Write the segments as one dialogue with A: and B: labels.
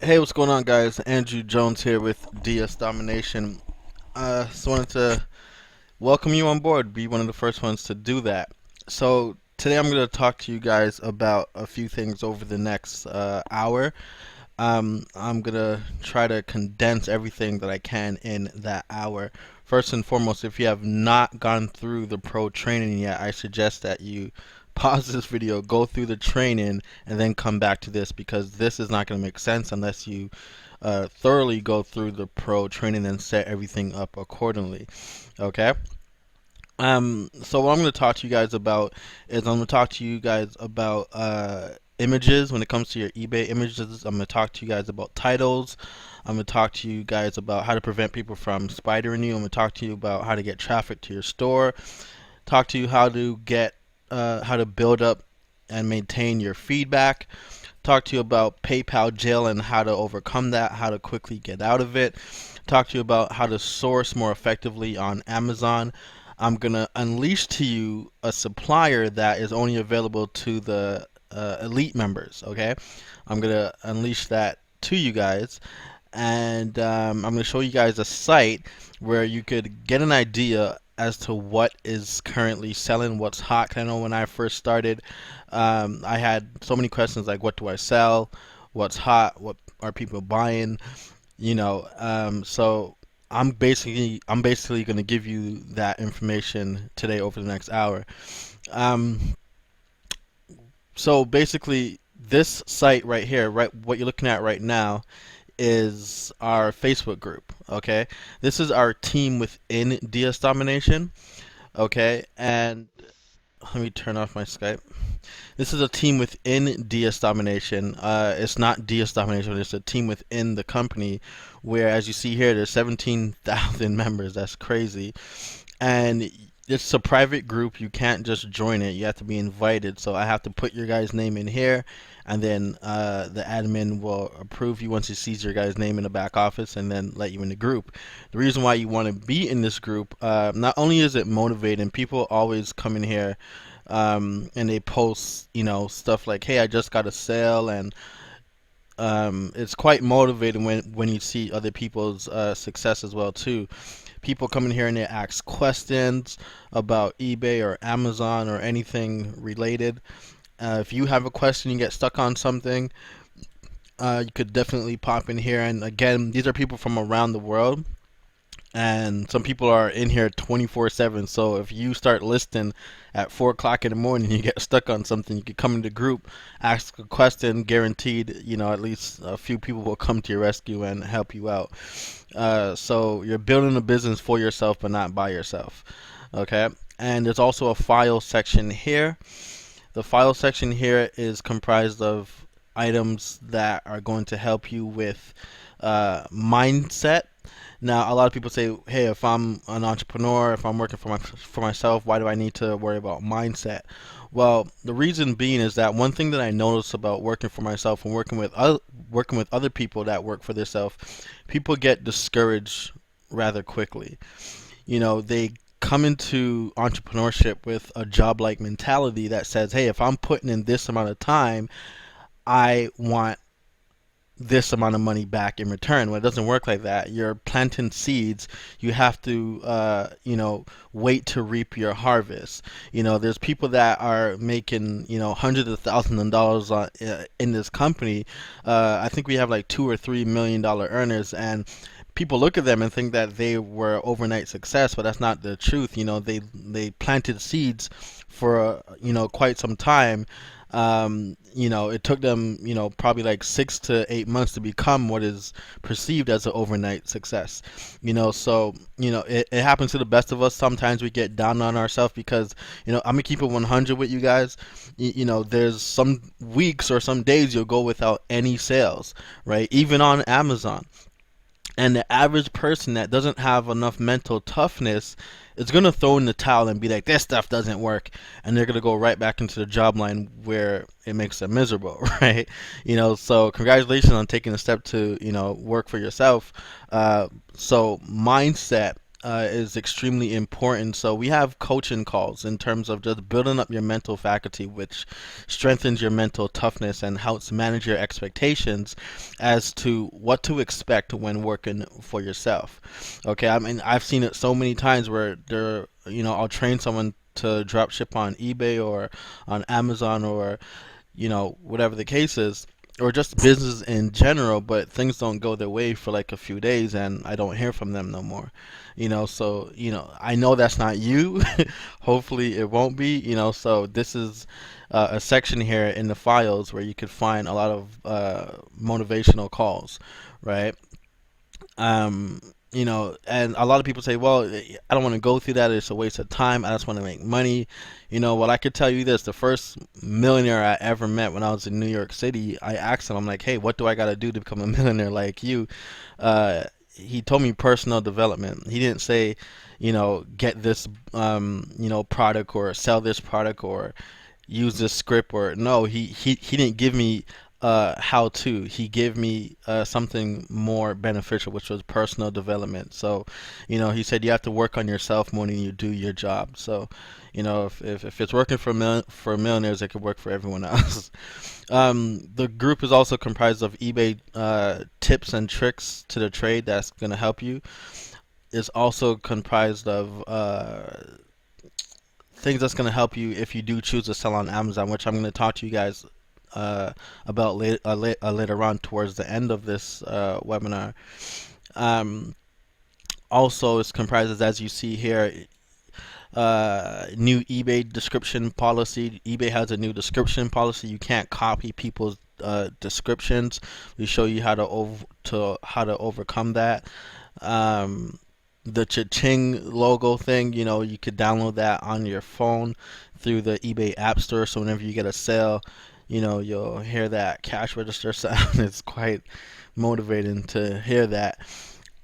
A: Hey, what's going on, guys? Andrew Jones here with DS Domination. Just wanted to welcome you on board, be one of the first ones to do that. So, today I'm going to talk to you guys about a few things over the next hour. I'm going to try to condense everything that I can in that hour. First and foremost, if you have not gone through the pro training yet, I suggest that you pause this video, go through the training, and then come back to this because this is not going to make sense unless you thoroughly go through the pro training and set everything up accordingly. Okay. So what I'm going to talk to you guys about is I'm going to talk to you guys about images when it comes to your eBay images. I'm going to talk to you guys about titles. I'm going to talk to you guys about how to prevent people from spidering you. I'm going to talk to you about how to get traffic to your store. Talk to you how to build up and maintain your feedback. Talk to you about PayPal jail and how to overcome that, how to quickly get out of it. Talk to you about how to source more effectively on Amazon. I'm going to unleash to you a supplier that is only available to the elite members, okay? I'm going to unleash that to you guys. And I'm going to show you guys a site where you could get an idea as to what is currently selling, what's hot. 'Cause I know when I first started, I had so many questions like, what do I sell? What's hot? What are people buying? So I'm basically going to give you that information today over the next hour. Um, so basically, this site right here, right, what you're looking at right now, is our Facebook group. Okay, this is our team within DS Domination. Okay, and let me turn off my Skype. This is a team within DS Domination. It's not DS Domination, it's a team within the company where, as you see here, there's 17,000 members. That's crazy. And it's a private group. You can't just join it. You have to be invited. So I have to put your guys' name in here, and then the admin will approve you once he sees your guys' name in the back office, and then let you in the group. The reason why you want to be in this group, not only is it motivating, people always come in here and they post, stuff like, "Hey, I just got a sale," and it's quite motivating when you see other people's success as well too. People come in here and they ask questions about eBay or Amazon or anything related. If you have a question, you get stuck on something, you could definitely pop in here. And again, these are people from around the world, and some people are in here 24/7. So if you start listing at 4 o'clock in the morning, you get stuck on something, you could come into the group, ask a question, guaranteed, at least a few people will come to your rescue and help you out. So you're building a business for yourself, but not by yourself. Okay, and there's also a file section here. The file section here is comprised of items that are going to help you with mindset. Now, a lot of people say, "Hey, if I'm an entrepreneur, if I'm working for myself, why do I need to worry about mindset?" Well, the reason being is that one thing that I notice about working for myself and working with other people that work for themselves, people get discouraged rather quickly. They come into entrepreneurship with a job-like mentality that says, "Hey, if I'm putting in this amount of time, I want this amount of money back in return." Well, it doesn't work like that. You're planting seeds. You have to, wait to reap your harvest. There's people that are making, hundreds of thousands of dollars in this company. I think we have like $2 or $3 million earners, and people look at them and think that they were overnight success, but that's not the truth. They planted seeds for quite some time. It took them, probably like 6 to 8 months to become what is perceived as an overnight success. So, it happens to the best of us. Sometimes we get down on ourselves because, I'm gonna keep it 100 with you guys. There's some weeks or some days you'll go without any sales, right? Even on Amazon. And the average person that doesn't have enough mental toughness is going to throw in the towel and be like, "This stuff doesn't work." And they're going to go right back into the job line where it makes them miserable, right? So congratulations on taking a step to, work for yourself. So mindset, is extremely important. So we have coaching calls in terms of just building up your mental faculty, which strengthens your mental toughness and helps manage your expectations as to what to expect when working for yourself. Okay, I mean, I've seen it so many times where I'll train someone to drop ship on eBay or on Amazon or whatever the case is, or just business in general, but things don't go their way for like a few days and I don't hear from them no more. So, I know that's not you. Hopefully it won't be, so this is a section here in the files where you could find a lot of motivational calls, right? Um, and a lot of people say, well, I don't want to go through that. It's a waste of time. I just want to make money. Well, I could tell you this. The first millionaire I ever met when I was in New York City, I asked him, I'm like, hey, what do I got to do to become a millionaire like you? He told me personal development. He didn't say, get this, product or sell this product or use this script or no, he didn't give me how to. He gave me something more beneficial, which was personal development. So, he said you have to work on yourself more than you do your job. So, if it's working for millionaires, it could work for everyone else. The group is also comprised of eBay tips and tricks to the trade that's going to help you. It's also comprised of things that's going to help you if you do choose to sell on Amazon, which I'm going to talk to you guys about later on towards the end of this webinar. Also, it's comprised, as you see here, new eBay description policy. eBay has a new description policy. You can't copy people's descriptions. We show you how to overcome that. The cha-ching logo thing, you could download that on your phone through the eBay App Store. So whenever you get a sale, you'll hear that cash register sound. It's quite motivating to hear that.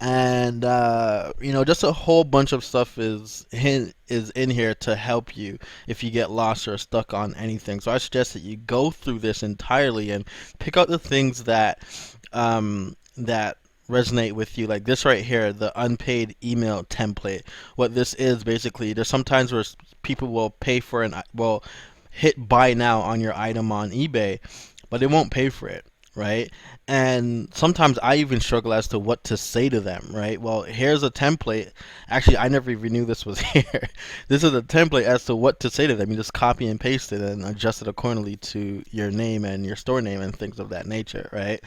A: And just a whole bunch of stuff is in here to help you if you get lost or stuck on anything. So I suggest that you go through this entirely and pick out the things that that resonate with you, like this right here, the unpaid email template. What this is basically, there's sometimes where people will pay for will hit buy now on your item on eBay, but they won't pay for it, right? And sometimes I even struggle as to what to say to them, right? Well, here's a template. Actually, I never even knew this was here. This is a template as to what to say to them. You just copy and paste it and adjust it accordingly to your name and your store name and things of that nature, right?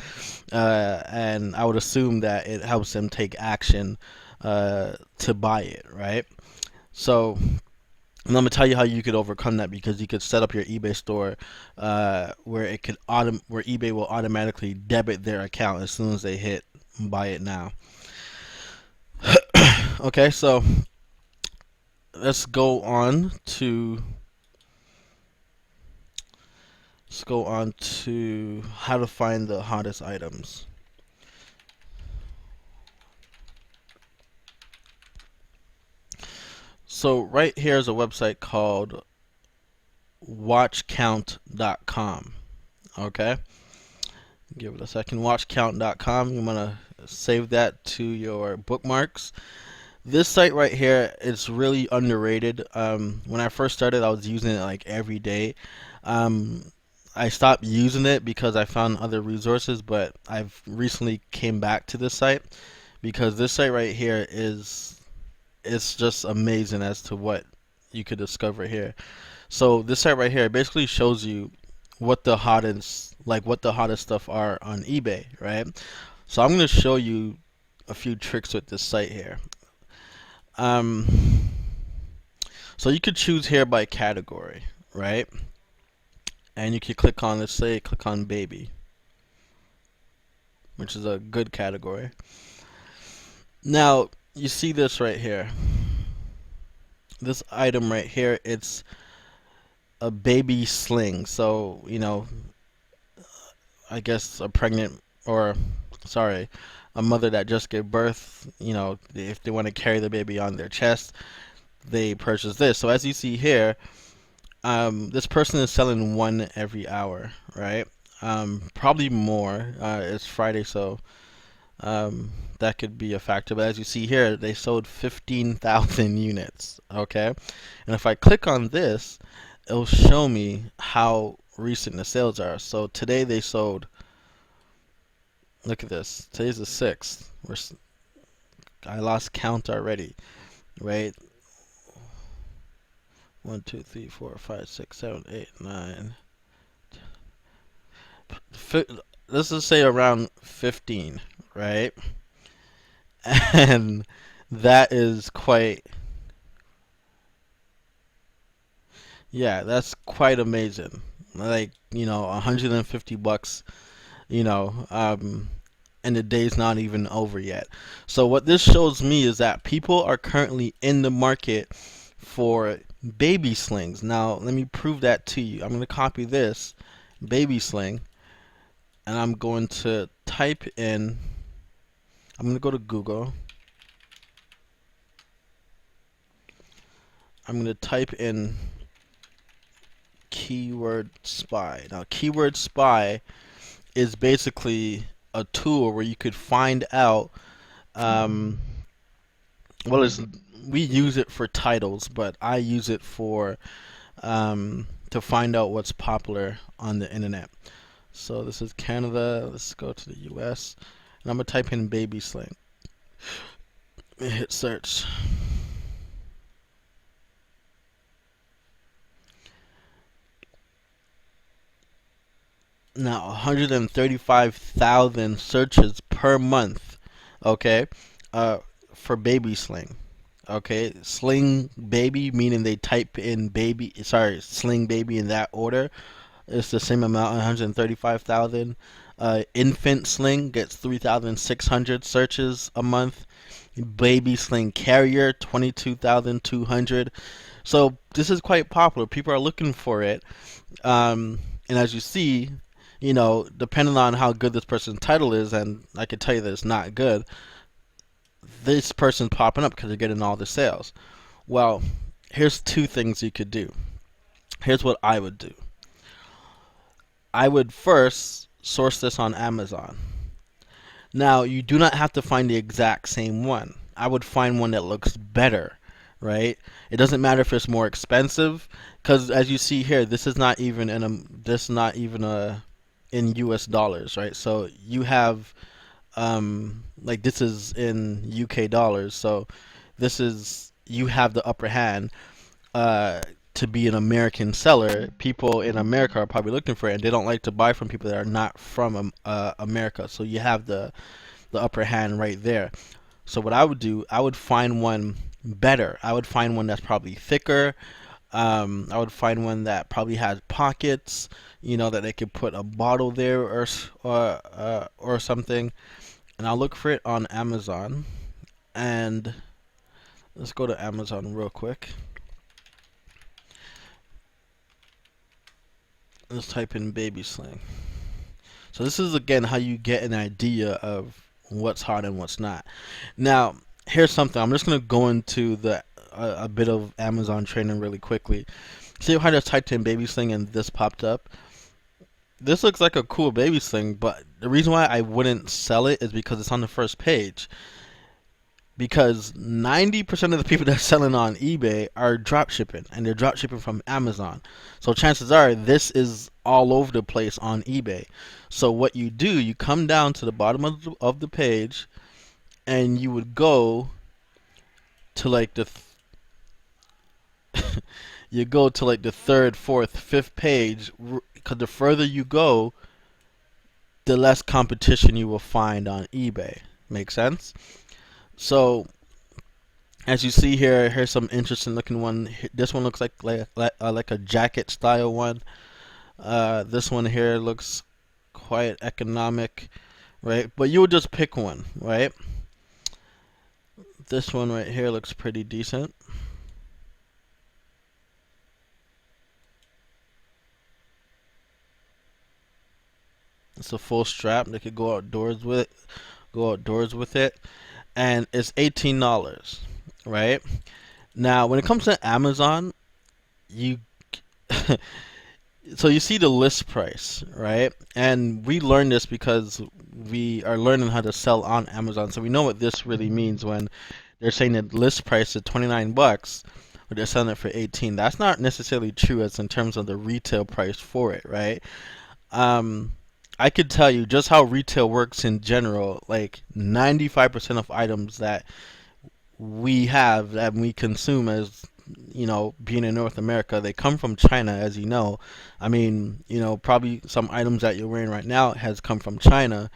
A: And I would assume that it helps them take action to buy it, right? So, and I'm gonna tell you how you could overcome that, because you could set up your eBay store where eBay will automatically debit their account as soon as they hit buy it now. Okay, so let's go on to how to find the hottest items. So right here is a website called watchcount.com. Okay, give it a second. Watchcount.com. You want to save that to your bookmarks. This site right here is really underrated. When I first started, I was using it like every day. I stopped using it because I found other resources, but I've recently came back to this site because this site right here it's just amazing as to what you could discover here. So this site right here basically shows you what the hottest stuff are on eBay, right? So I'm going to show you a few tricks with this site here. So you could choose here by category, right? And you could click on, let's say, click on baby, which is a good category. Now, you see this right here. This item right here, it's a baby sling. So, I guess a mother that just gave birth, if they want to carry the baby on their chest, they purchase this. So as you see here, this person is selling one every hour, right? Probably more. It's Friday, so That could be a factor. But as you see here, they sold 15,000 units. Okay, and if I click on this, it'll show me how recent the sales are. So today they sold. Look at this. Today's the 6th. I lost count already, right? 1, 2, 3, 4, 5, 6, 7, 8, 9. Let's just say around 15, right? And that is quite, yeah, that's quite amazing. Like, 150 bucks, you know, um, and the day's not even over yet. So what this shows me is that people are currently in the market for baby slings. Now, let me prove that to you. I'm going to copy this baby sling, and I'm going to type in, I'm going to go to Google. I'm going to type in keyword spy. Now, keyword spy is basically a tool where you could find out, um, well, we use it for titles, but I use it for to find out what's popular on the internet. So this is Canada. Let's go to the US, and I'm gonna type in baby sling. Hit search. Now 135,000 searches per month. Okay, uh, for baby sling. Okay, sling baby meaning they type in baby. Sorry, sling baby in that order. It's the same amount, 135,000. Infant sling gets 3,600 searches a month. Baby sling carrier, 22,200. So this is quite popular. People are looking for it. And as you see, depending on how good this person's title is, and I can tell you that it's not good, this person's popping up because they're getting all the sales. Well, here's two things you could do. Here's what I would do. I would first source this on Amazon. Now, you do not have to find the exact same one. I would find one that looks better, right? It doesn't matter if it's more expensive, because as you see here, this is not even in US dollars, right? So you have like this is in UK dollars, so you have the upper hand. To be an American seller, people in America are probably looking for it, and they don't like to buy from people that are not from America. So you have the upper hand right there. So what I would do, I would find one better. I would find one that's probably thicker. I would find one that probably has pockets, that they could put a bottle there or something. And I'll look for it on Amazon. And let's go to Amazon real quick. Let's type in baby sling. So this is again how you get an idea of what's hot and what's not. Now, here's something. I'm just gonna go into a bit of Amazon training really quickly. See how I just typed in baby sling and this popped up? This looks like a cool baby sling, but the reason why I wouldn't sell it is because it's on the first page. Because 90% of the people that are selling on eBay are drop shipping, and they're drop shipping from Amazon. So chances are this is all over the place on eBay. So what you do, you come down to the bottom of the page, and you would go to like you go to like the third, fourth, fifth page, because the further you go, the less competition you will find on eBay. Make sense? So, as you see here, here's some interesting looking one. This one looks like a jacket style one. This one here looks quite economic, right? But you would just pick one, right? This one right here looks pretty decent. It's a full strap. They could go outdoors with it. And it's $18, right? Now, when it comes to Amazon, you So you see the list price, right? And we learned this because we are learning how to sell on Amazon. So we know what this really means when they're saying that list price is 29 bucks, but they're selling it for 18. That's not necessarily true as in terms of the retail price for it, right? Um, I could tell you just how retail works in general. Like 95% of items that we have that we consume as being in North America, they come from China, as you know. I mean, probably some items that you're wearing right now has come from China,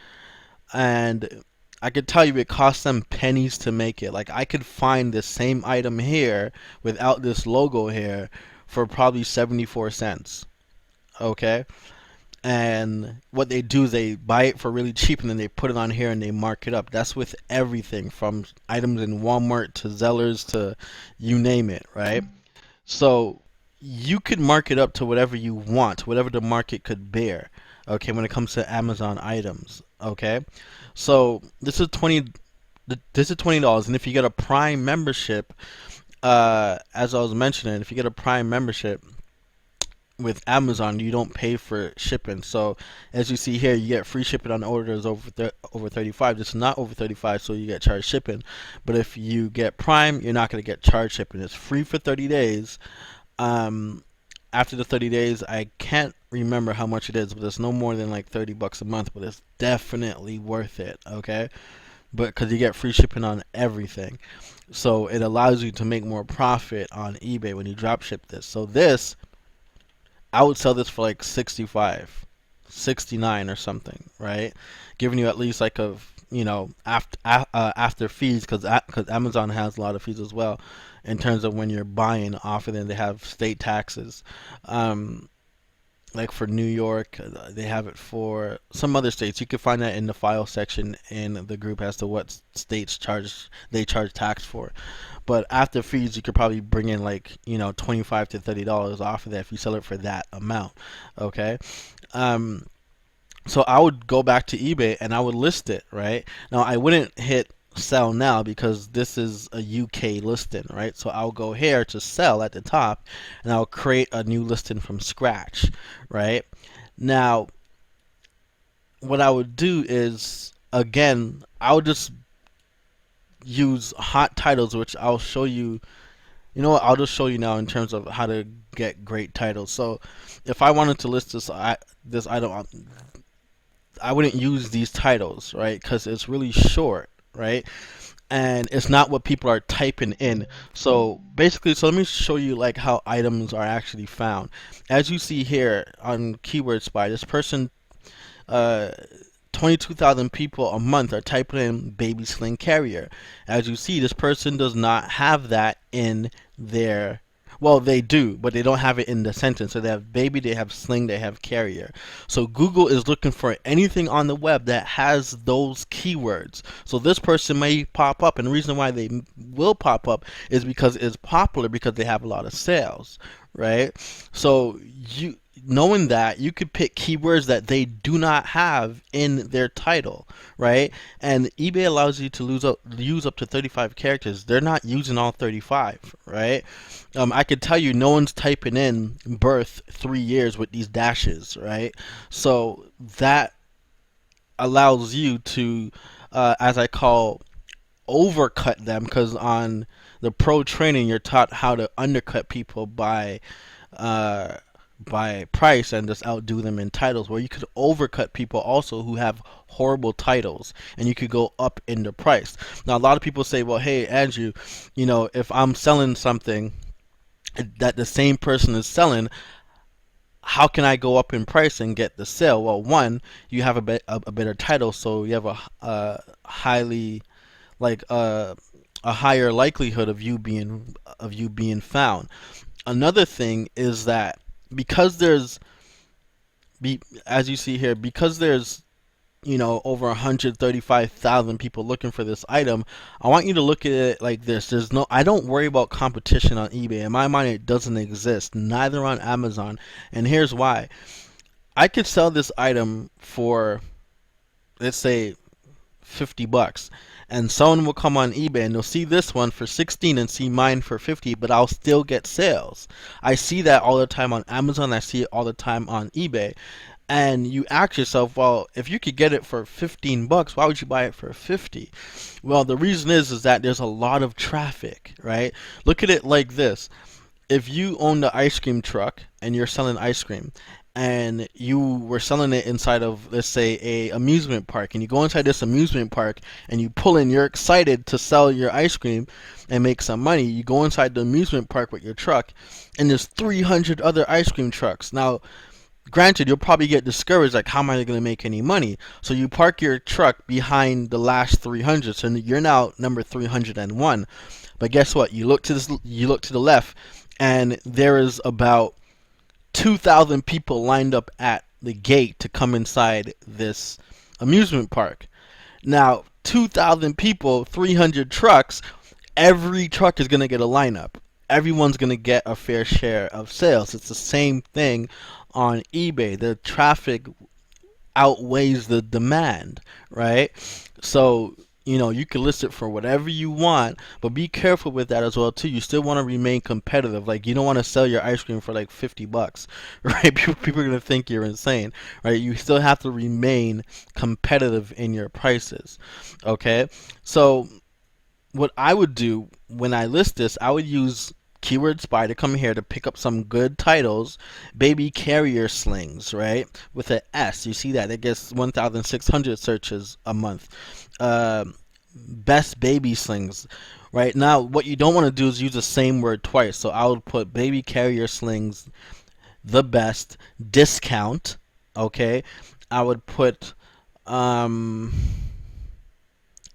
A: and I could tell you it costs them pennies to make it. Like I could find the same item here without this logo here for probably 74 cents. Okay? And what they do is they buy it for really cheap and then they put it on here and they mark it up. That's with everything from items in Walmart to Zellers to you name it, right? So you could mark it up to whatever you want, whatever the market could bear. Okay, when it comes to Amazon items. Okay, so this is $20, and if you get a Prime membership, as I was mentioning, if you get a Prime membership with Amazon, you don't pay for shipping. So as you see here, you get free shipping on orders over 35. This is not over 35, so you get charged shipping. But if you get Prime, you're not going to get charged shipping. It's free for 30 days. Um, After the 30 days, I can't remember how much it is, but it's no more than like 30 bucks a month. But it's definitely worth it. Okay, but because you get free shipping on everything, so it allows you to make more profit on eBay when you drop ship this. So this I would sell this for like 65, 69 or something, right? Giving you at least like after fees, because Amazon has a lot of fees as well in terms of when you're buying off of them. They have state taxes. Um, like for New York, they have it for some other states. You can find that in the file section in the group as to what states they charge tax for. But after fees, you could probably bring in like 25 to $30 off of that if you sell it for that amount. Okay. Um, so I would go back to eBay and I would list it, right? Now I wouldn't hit sell now because this is a UK listing, right? So I'll go here to sell at the top and I'll create a new listing from scratch, right? Now, what I would do is, again, I would just use hot titles, which I'll show you. You know what? I'll just show you now in terms of how to get great titles. So if I wanted to list this item, I wouldn't use these titles, right? Because it's really short, right? And it's not what people are typing in. So basically, so let me show you like how items are actually found. As you see here on Keyword Spy, this person, uh, 22,000 people a month are typing in baby sling carrier. As you see, this person does not have that in their, well, they do, but they don't have it in the sentence. So they have baby, they have sling, they have carrier. So Google is looking for anything on the web that has those keywords. So this person may pop up, and the reason why they will pop up is because it's popular, because they have a lot of sales, right? So knowing that, you could pick keywords that they do not have in their title, right? And eBay allows you to use up to 35 characters. They're not using all 35, right? I could tell you no one's typing in birth 3 years with these dashes, right? So that allows you to, as I call, overcut them, because on the pro training you're taught how to undercut people uh, by price and just outdo them in titles, where you could overcut people also who have horrible titles, and you could go up in the price. Now a lot of people say, well, hey Andrew, if I'm selling something that the same person is selling, how can I go up in price and get the sale? Well, one, you have a better title, so you have a highly like a higher likelihood of you being found. Another thing is that because as you see here, because there's over 135,000 people looking for this item, I want you to look at it like this. I don't worry about competition on eBay. In my mind, it doesn't exist, neither on Amazon. And here's why. I could sell this item for, let's say, 50 bucks. and someone will come on eBay and they'll see this one for 16 and see mine for 50, but I'll still get sales. I see that all the time on Amazon. I see it all the time on eBay. And you ask yourself, well, if you could get it for 15 bucks, why would you buy it for 50? Well, the reason is that there's a lot of traffic, right? Look at it like this. If you own the ice cream truck and you're selling ice cream, and you were selling it inside of, let's say, a amusement park, and you go inside this amusement park and you pull in, you're excited to sell your ice cream and make some money. You go inside the amusement park with your truck, and there's 300 other ice cream trucks. Now, granted, you'll probably get discouraged, like, how am I going to make any money? So you park your truck behind the last 300, so you're now number 301. But guess what? You look to the left, and there is about 2,000 people lined up at the gate to come inside this amusement park. Now, 2,000 people, 300 trucks, every truck is going to get a lineup. Everyone's going to get a fair share of sales. It's the same thing on eBay. The traffic outweighs the demand, right? So, you can list it for whatever you want, but be careful with that as well too. You still want to remain competitive. Like, you don't want to sell your ice cream for like 50 bucks, right? People are going to think you're insane, right? You still have to remain competitive in your prices, okay? So what I would do when I list this, I would use Keyword Spy to come here to pick up some good titles. Baby carrier slings, right? With an S. You see that? It gets 1,600 searches a month. Best baby slings. Right now, what you don't want to do is use the same word twice. So I would put baby carrier slings, the best, discount. Okay. I would put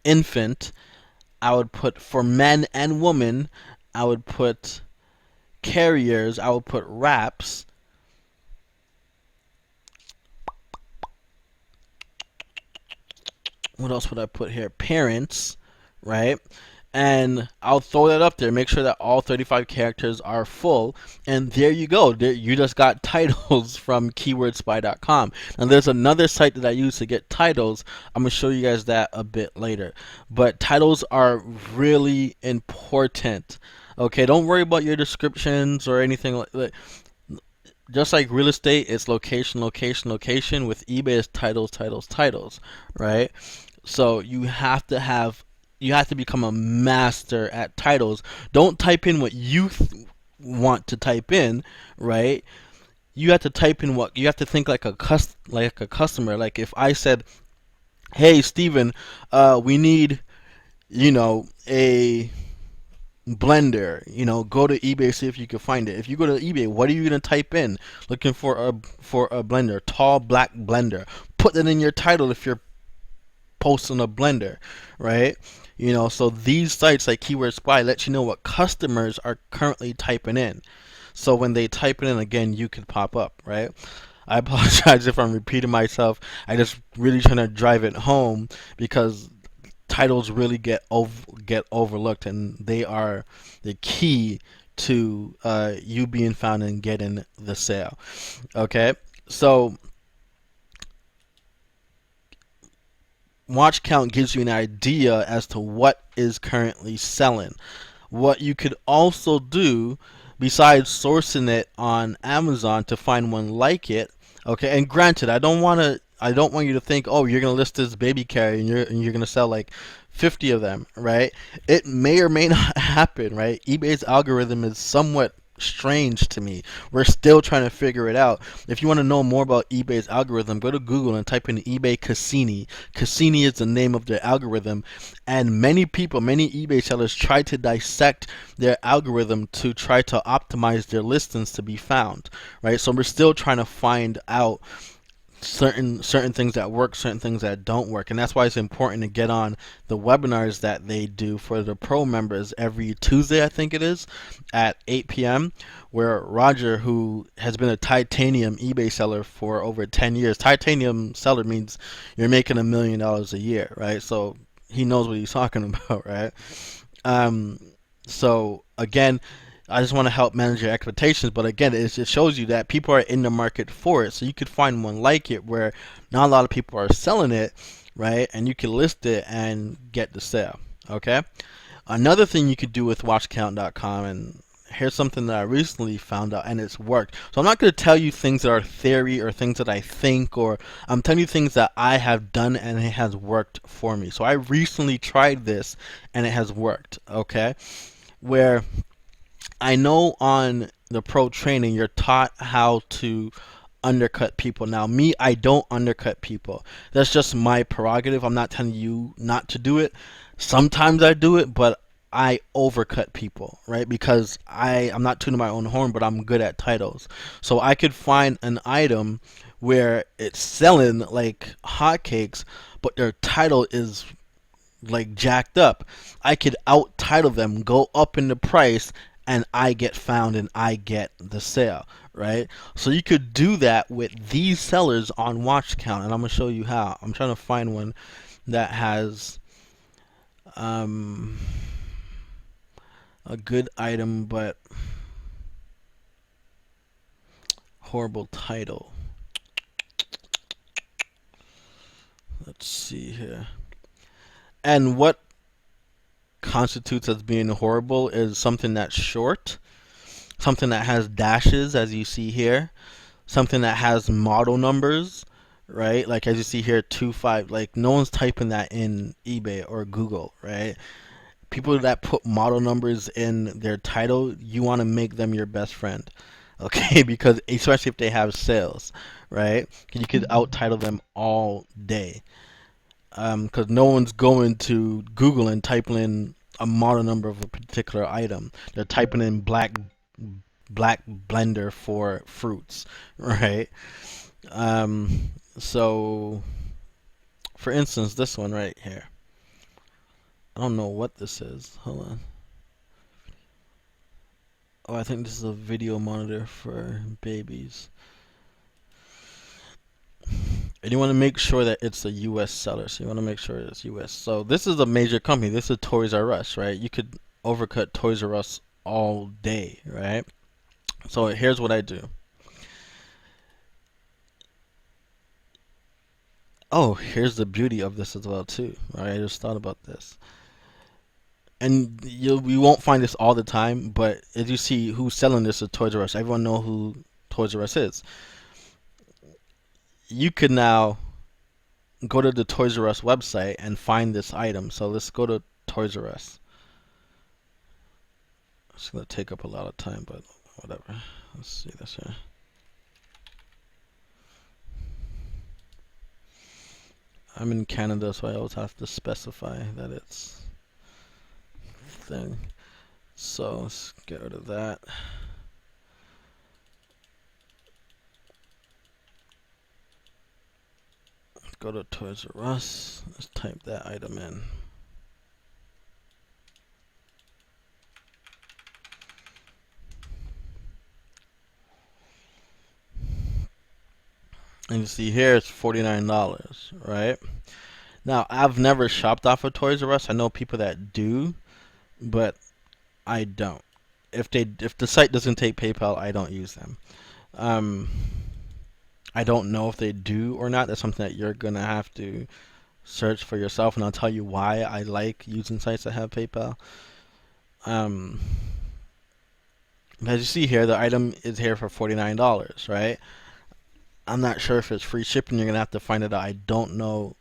A: infant. I would put for men and women. I would put carriers. I would put wraps. What else would I put here? Parents, right? And I'll throw that up there. Make sure that all 35 characters are full. And there you go. There, you just got titles from keywordspy.com. And there's another site that I use to get titles. I'm going to show you guys that a bit later. But titles are really important. Okay, don't worry about your descriptions or anything like that. Just like real estate, it's location, location, location. With eBay, it's titles, titles, titles, right? So you have to become a master at titles. Don't type in what you want to type in, right? You have to type in what you have to think like a customer. Like if I said, "Hey, Steven, we need, a blender, go to eBay, see if you can find it." If you go to eBay, what are you going to type in? Looking for a blender, tall black blender. Put that in your title if you're posting a blender, right? So these sites like Keyword Spy let you know what customers are currently typing in. So when they type it in, again, you could pop up, right? I apologize if I'm repeating myself. I just really trying to drive it home because titles really get overlooked, and they are the key to you being found and getting the sale. Okay, so watch count gives you an idea as to what is currently selling. What you could also do, besides sourcing it on Amazon to find one like it, okay, and granted, I don't want you to think, oh, you're gonna list this baby carrier and you're gonna sell like 50 of them, right? It may or may not happen, right? eBay's algorithm is somewhat strange to me. We're still trying to figure it out. If you want to know more about eBay's algorithm, go to Google and type in eBay Cassini. Cassini is the name of their algorithm, and many eBay sellers try to dissect their algorithm to try to optimize their listings to be found, right? So we're still trying to find out certain things that work, certain things that don't work, and that's why it's important to get on the webinars that they do for the pro members every Tuesday, I think it is, at 8 p.m. where Roger, who has been a titanium eBay seller for over 10 years, titanium seller means you're making $1 million a year, right? So he knows what he's talking about, right? So again, I just want to help manage your expectations, but again, it shows you that people are in the market for it. So you could find one like it where not a lot of people are selling it, right? And you can list it and get the sale, okay? Another thing you could do with watchcount.com, and here's something that I recently found out and it's worked. So I'm not going to tell you things that are theory or things that I think, or I'm telling you things that I have done and it has worked for me. So I recently tried this and it has worked, okay? Where I know on the pro training you're taught how to undercut people. Now, me, I don't undercut people. That's just my prerogative. I'm not telling you not to do it. Sometimes I do it, but I overcut people, right? Because I'm not tuning my own horn, but I'm good at titles. So I could find an item where it's selling like hotcakes, but their title is like jacked up. I could out title them, go up in the price, and I get found and I get the sale, right? So you could do that with these sellers on Watch Count, and I'm gonna show you how. I'm trying to find one that has um, a good item but horrible title. Let's see here. And what constitutes as being horrible is something that's short, something that has dashes, as you see here, something that has model numbers, right? Like as you see here, 25. Like no one's typing that in eBay or Google, right? People that put model numbers in their title, you want to make them your best friend, okay? Because especially if they have sales, right? You could out title them all day. Because no one's going to Google and typing in a model number of a particular item. They're typing in black blender for fruits, right? So for instance, this one right here. I don't know what this is. Hold on. Oh, I think this is a video monitor for babies. And you want to make sure that it's a U.S. seller. So you want to make sure it's U.S. So this is a major company. This is Toys R Us, right? You could overcut Toys R Us all day, right? So here's what I do. Oh, here's the beauty of this as well too. Right? I just thought about this. And you won't find this all the time, but as you see who's selling this is Toys R Us. Everyone know who Toys R Us is. You could now go to the Toys R Us website and find this item. So let's go to Toys R Us. It's gonna take up a lot of time, but whatever. Let's see this here. I'm in Canada, so I always have to specify that it's thing. So let's get rid of that. Let's go to Toys R Us. Let's type that item in. And you see here it's $49, right? Now I've never shopped off of Toys R Us. I know people that do, but I don't. If the site doesn't take PayPal, I don't use them. Um, I don't know if they do or not. That's something that you're gonna have to search for yourself, and I'll tell you why I like using sites that have PayPal. Um, as you see here, the item is here for $49, right? I'm not sure if it's free shipping. You're gonna have to find it out. I don't know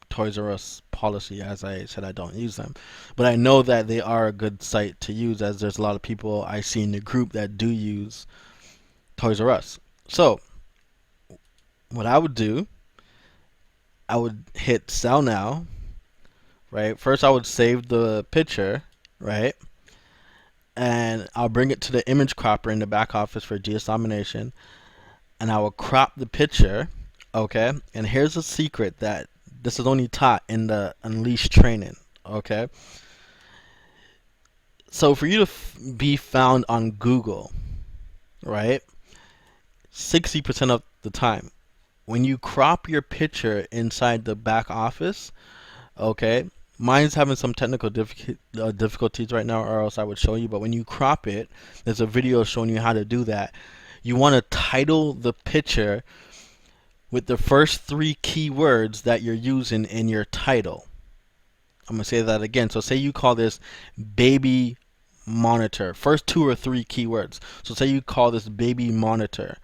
A: Toys R Us policy. As I said, I don't use them, but I know that they are a good site to use, as there's a lot of people I see in the group that do use Toys R Us. So what I would do, I would hit sell now, right? First I would save the picture, right? And I'll bring it to the image cropper in the back office for GS domination, and I will crop the picture, okay? And here's a secret that this is only taught in the Unleashed training, okay? So for you to be found on Google, right, 60% of the time, when you crop your picture inside the back office, okay, mine's having some technical difficulties right now, or else I would show you, but when you crop it, there's a video showing you how to do that. You want to title the picture with the first three keywords that you're using in your title. I'm going to say that again. So say you call this baby monitor. First two or three keywords. So say you call this baby monitor.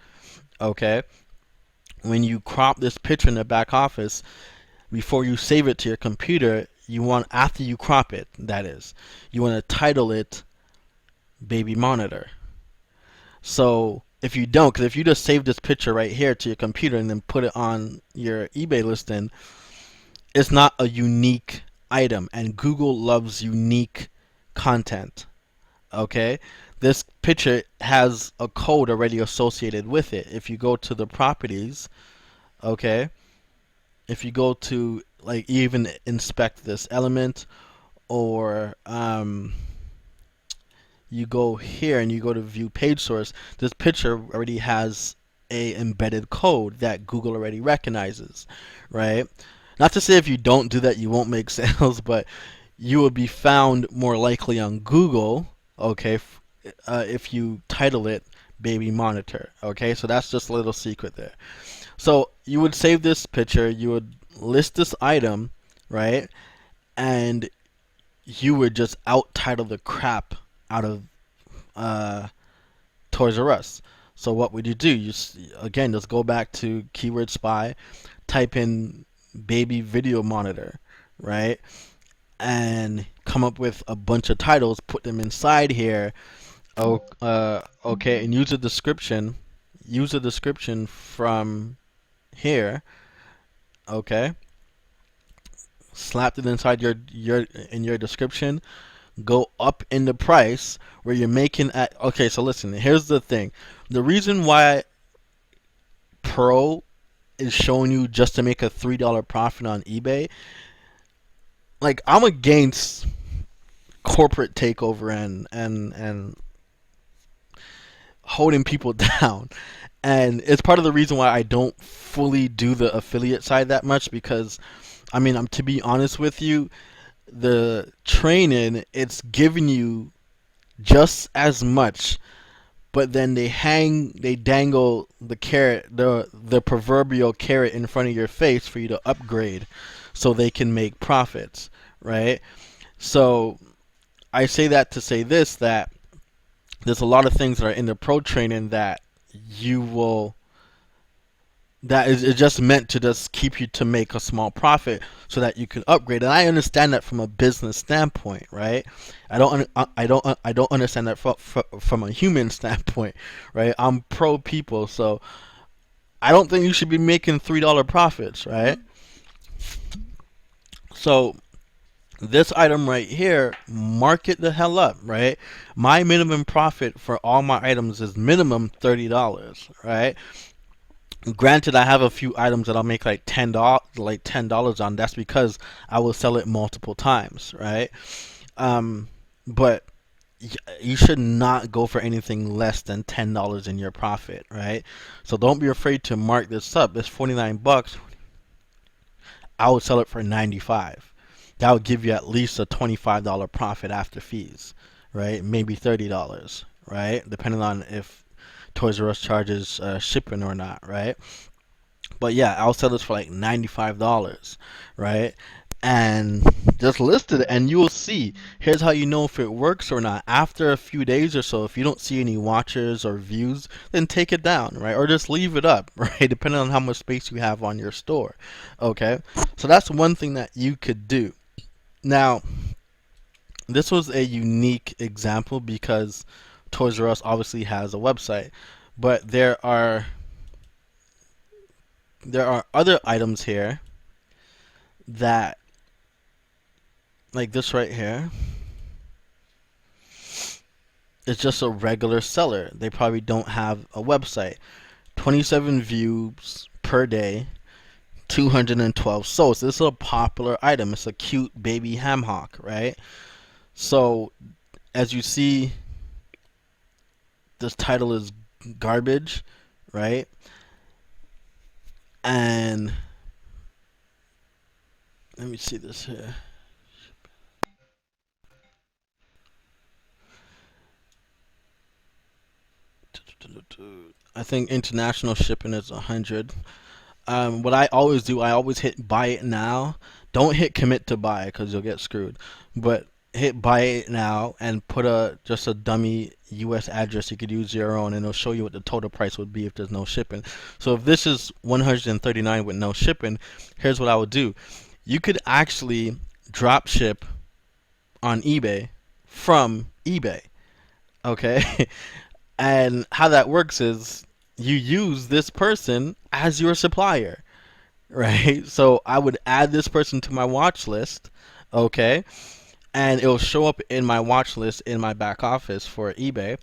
A: Okay? When you crop this picture in the back office, before you save it to your computer, you want, after you crop it, that is, you want to title it baby monitor. So if you don't, because if you just save this picture right here to your computer and then put it on your eBay listing, it's not a unique item, and Google loves unique content. Okay, this picture has a code already associated with it. If you go to the properties, okay, if you go to like even inspect this element, or you go here and you go to view page source, this picture already has a embedded code that Google already recognizes, right? Not to say if you don't do that you won't make sales, but you will be found more likely on Google, okay, if you title it baby monitor, okay? So that's just a little secret there. So you would save this picture, you would list this item, right? And you would just out title the crap out of Toys R Us. So what would you do? You again just go back to keyword spy, type in baby video monitor, right? And come up with a bunch of titles, put them inside here. Oh, okay, and use a description. Use a description from here. Okay, slap it inside your description. Go up in the price where you're making at. Okay, so listen. Here's the thing. The reason why Pro is showing you just to make a $3 profit on eBay, like I'm against corporate takeover and holding people down. And it's part of the reason why I don't fully do the affiliate side that much, because I mean, to be honest with you, the training, it's giving you just as much, but then they dangle the carrot, the proverbial carrot in front of your face for you to upgrade so they can make profits, right? So I say that to say this, that there's a lot of things that are in the pro training that you will that is just meant to just keep you to make a small profit so that you can upgrade. And I understand that from a business standpoint, right? I don't understand that from a human standpoint, right? I'm pro people, so I don't think you should be making $3 profits, right? So this item right here, mark it the hell up, right? My minimum profit for all my items is minimum $30, right? Granted, I have a few items that I'll make like $10 on. That's because I will sell it multiple times, right? But you should not go for anything less than $10 in your profit, right? So don't be afraid to mark this up. It's 49 bucks. I would sell it for 95. That would give you at least a $25 profit after fees, right? Maybe $30, right? Depending on if Toys R Us charges shipping or not, right? But yeah, I'll sell this for like $95, right? And just list it, and you will see. Here's how you know if it works or not. After a few days or so, if you don't see any watchers or views, then take it down, right? Or just leave it up, right? Depending on how much space you have on your store, okay? So that's one thing that you could do. Now, this was a unique example because Toys R Us obviously has a website, but there are other items here that, like this right here, is just a regular seller. They probably don't have a website. 27 views per day, 212 sold. So this is a popular item. It's a cute baby ham hock, right? So as you see, this title is garbage, right? And let me see this here. I think international shipping is 100. What I always do, I always hit buy it now. Don't hit commit to buy because you'll get screwed. But hit buy it now and put a just a dummy US address. You could use your own and it'll show you what the total price would be if there's no shipping. So if this is 139 with no shipping, here's what I would do. You could actually drop ship on eBay from eBay. Okay? And how that works is you use this person as your supplier, right? So I would add this person to my watch list, okay? And it'll show up in my watch list in my back office for eBay.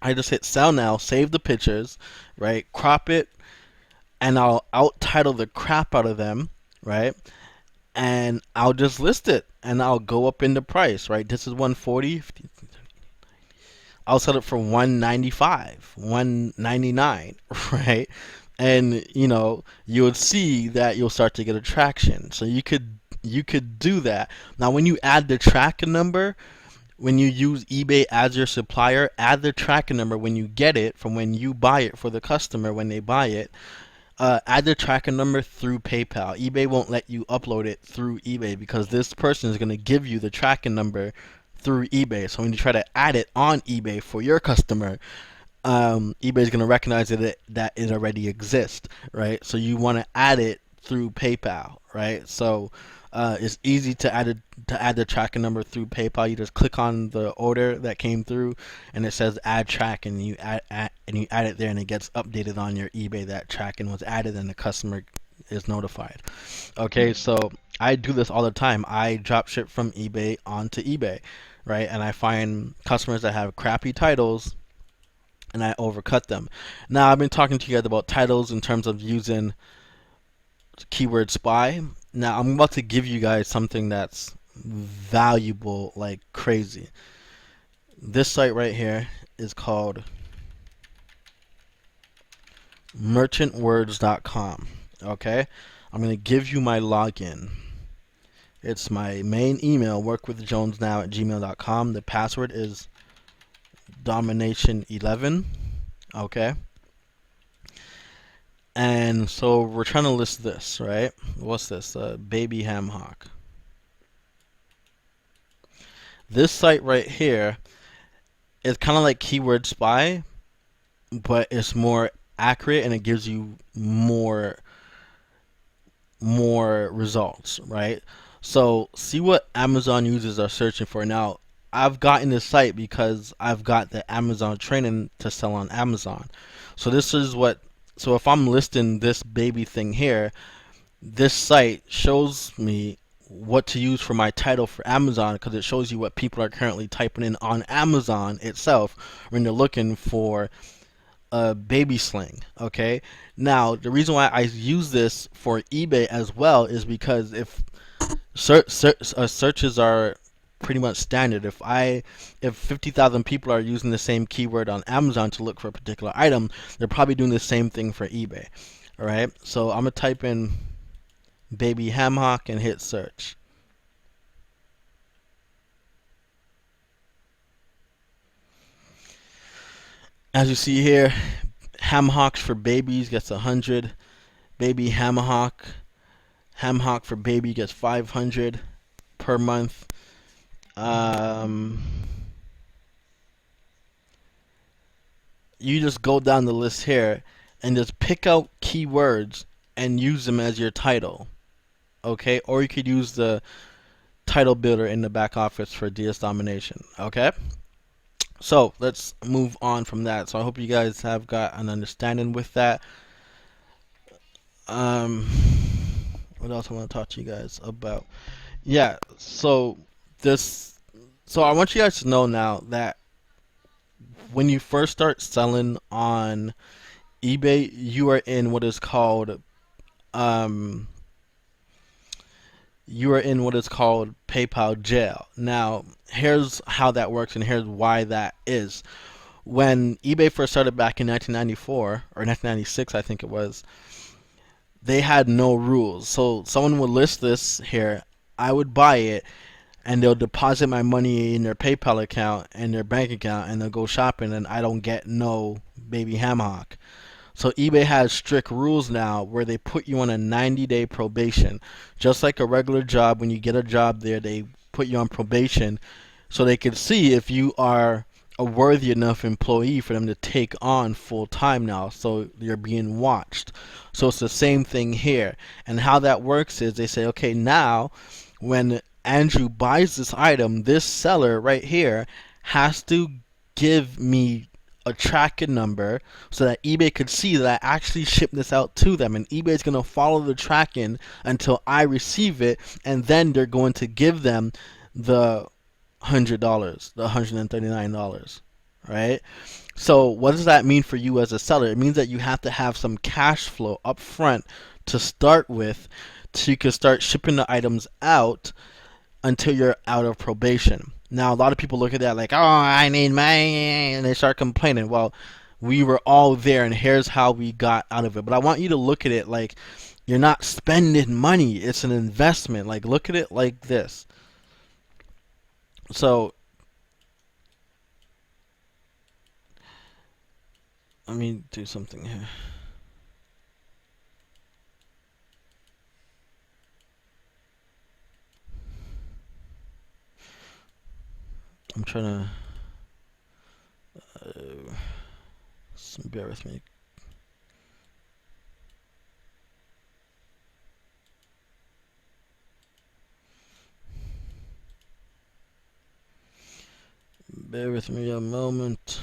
A: I just hit sell now, save the pictures, right? Crop it, and I'll out title the crap out of them, right? And I'll just list it and I'll go up in the price, right? This is 140. I'll sell it for 195, 199, right? And you would see that you'll start to get a traction. So you could do that. Now when you add the tracking number, when you use eBay as your supplier, add the tracking number when you get it from when you buy it for the customer when they buy it. Add the tracking number through PayPal. eBay won't let you upload it through eBay because this person is going to give you the tracking number through eBay. So when you try to add it on eBay for your customer, eBay is going to recognize that it already exists, right? So you want to add it through PayPal, right? So it's easy to add the tracking number through PayPal. You just click on the order that came through, and it says add track, and you add it there, and it gets updated on your eBay that tracking was added, and the customer is notified. Okay, so I do this all the time. I drop ship from eBay onto eBay, right? And I find customers that have crappy titles, and I overcut them. Now I've been talking to you guys about titles in terms of using keyword spy. Now I'm about to give you guys something that's valuable like crazy. This site right here is called merchantwords.com. Okay, I'm going to give you my login. It's my main email, workwithjonesnow@gmail.com. The password is domination11. Okay, and so we're trying to list this, right? What's this? Baby ham hock. This site right here is kind of like keyword spy, but it's more accurate and it gives you more results, right? So see what Amazon users are searching for. Now I've gotten this site because I've got the Amazon training to sell on Amazon. So this is what, so if I'm listing this baby thing here, this site shows me what to use for my title for Amazon because it shows you what people are currently typing in on Amazon itself when they're looking for a baby sling. Okay, now the reason why I use this for eBay as well is because if searches are pretty much standard. If 50,000 people are using the same keyword on Amazon to look for a particular item, they're probably doing the same thing for eBay. All right, so I'm gonna type in baby ham hock and hit search. As you see here, ham hocks for babies gets 100. Baby ham hock for baby gets 500 per month. You just go down the list here and just pick out keywords and use them as your title. Okay, or you could use the title builder in the back office for DS domination. Okay, so let's move on from that. So I hope you guys have got an understanding with that. What else I want to talk to you guys about? Yeah, so I want you guys to know now that when you first start selling on eBay, you are in what is called PayPal jail. Now, here's how that works and here's why that is. When eBay first started back in 1994 or 1996, I think it was, they had no rules. So someone would list this here, I would buy it, and they'll deposit my money in their PayPal account and their bank account, and they'll go shopping, and I don't get no baby ham hock. So eBay has strict rules now where they put you on a 90-day probation. Just like a regular job, when you get a job there, they put you on probation so they can see if you are a worthy enough employee for them to take on full time now. So you're being watched. So it's the same thing here. And how that works is they say, okay, now when Andrew buys this item, this seller right here has to give me a tracking number so that eBay could see that I actually shipped this out to them, and eBay is going to follow the tracking until I receive it, and then they're going to give them the $100, the $139, right? So what does that mean for you as a seller? It means that you have to have some cash flow up front to start with so you can start shipping the items out until you're out of probation. Now, a lot of people look at that like, oh, I need money, and they start complaining. Well, we were all there, and here's how we got out of it. But I want you to look at it like you're not spending money. It's an investment. Like, look at it like this. So, let me do something here. I'm trying to bear with me. Bear with me a moment.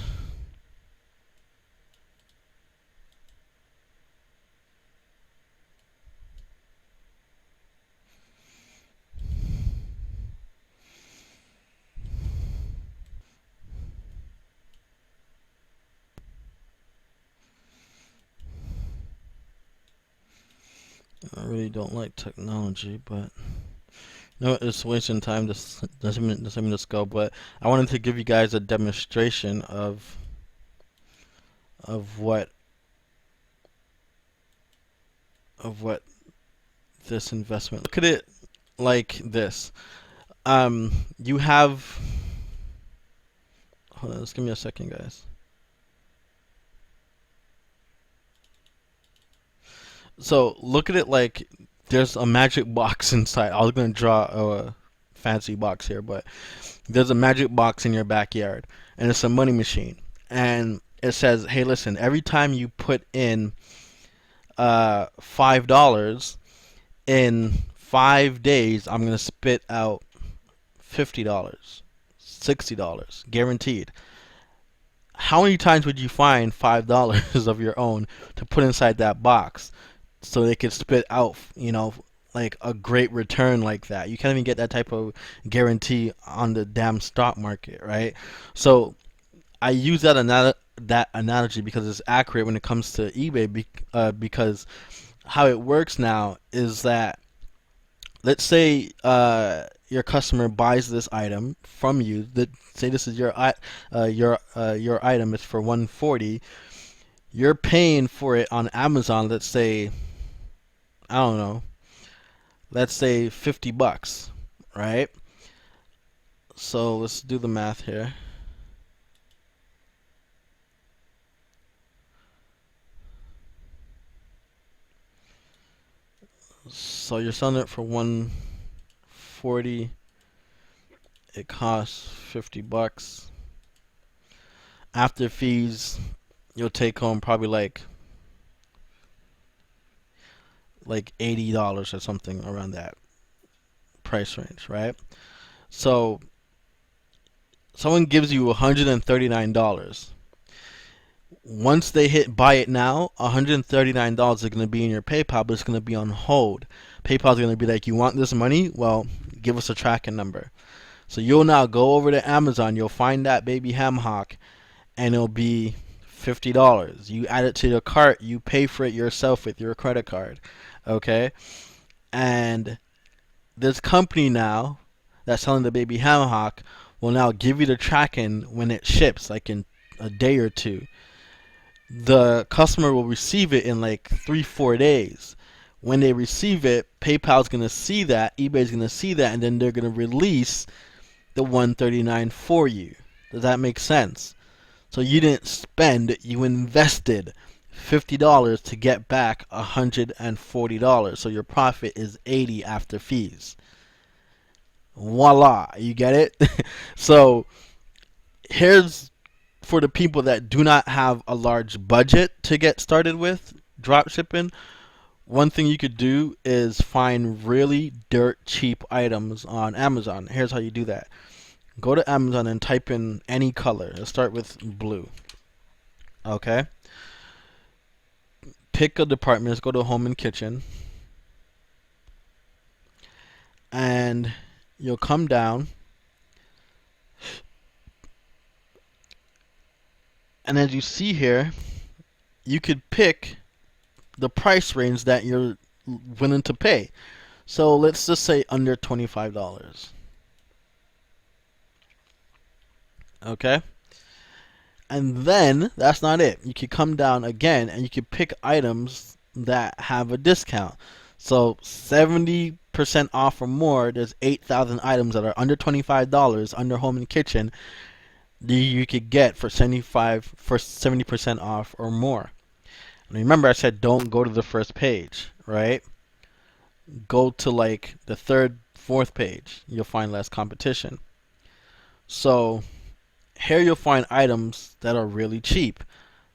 A: I really don't like technology, but no, it's wasting time. This doesn't mean to go. But I wanted to give you guys a demonstration of what this investment. Look at it like this. You have. Hold on, just give me a second, guys. So look at it like there's a magic box inside. I was gonna draw a fancy box here, but there's a magic box in your backyard, and it's a money machine, and it says, "Hey, listen, every time you put in $5 in 5 days, I'm gonna spit out $50, $60, guaranteed." How many times would you find $5 of your own to put inside that box so they could spit out, like a great return like that? You can't even get that type of guarantee on the damn stock market, right? So I use that analogy because it's accurate when it comes to eBay, because how it works now is that, let's say your customer buys this item from you. Say this is your item. It's for $140. You're paying for it on Amazon. Let's say, I don't know. Let's say $50, right? So let's do the math here. So you're selling it for $140. It costs $50. After fees, you'll take home probably like $80 or something around that price range, right? So someone gives you $139. Once they hit buy it now, $139 is going to be in your PayPal, but it's going to be on hold. PayPal is going to be like, you want this money? Well, give us a tracking number. So you'll now go over to Amazon, you'll find that baby ham hock, and it'll be $50. You add it to your cart, you pay for it yourself with your credit card, okay? And this company now that's selling the baby ham hock will now give you the tracking when it ships, like in a day or two. The customer will receive it in like 3-4 days. When they receive it, PayPal's gonna see that, eBay's gonna see that, and then they're gonna release the $139 for you. Does that make sense? So you didn't spend, you invested $50 to get back $140. So your profit is 80 after fees. Voila, you get it? So here's for the people that do not have a large budget to get started with drop shipping. One thing you could do is find really dirt cheap items on Amazon. Here's how you do that. Go to Amazon and type in any color. Let's start with blue. Okay. Pick a department. Let's go to home and kitchen. And you'll come down. And as you see here, you could pick the price range that you're willing to pay. So let's just say under $25. Okay? And then that's not it. You could come down again and you could pick items that have a discount. So 70% off or more, there's 8,000 items that are under $25 under home and kitchen that you could get for 70% off or more. And remember I said don't go to the first page, right? Go to like the third, fourth page. You'll find less competition. So here you'll find items that are really cheap.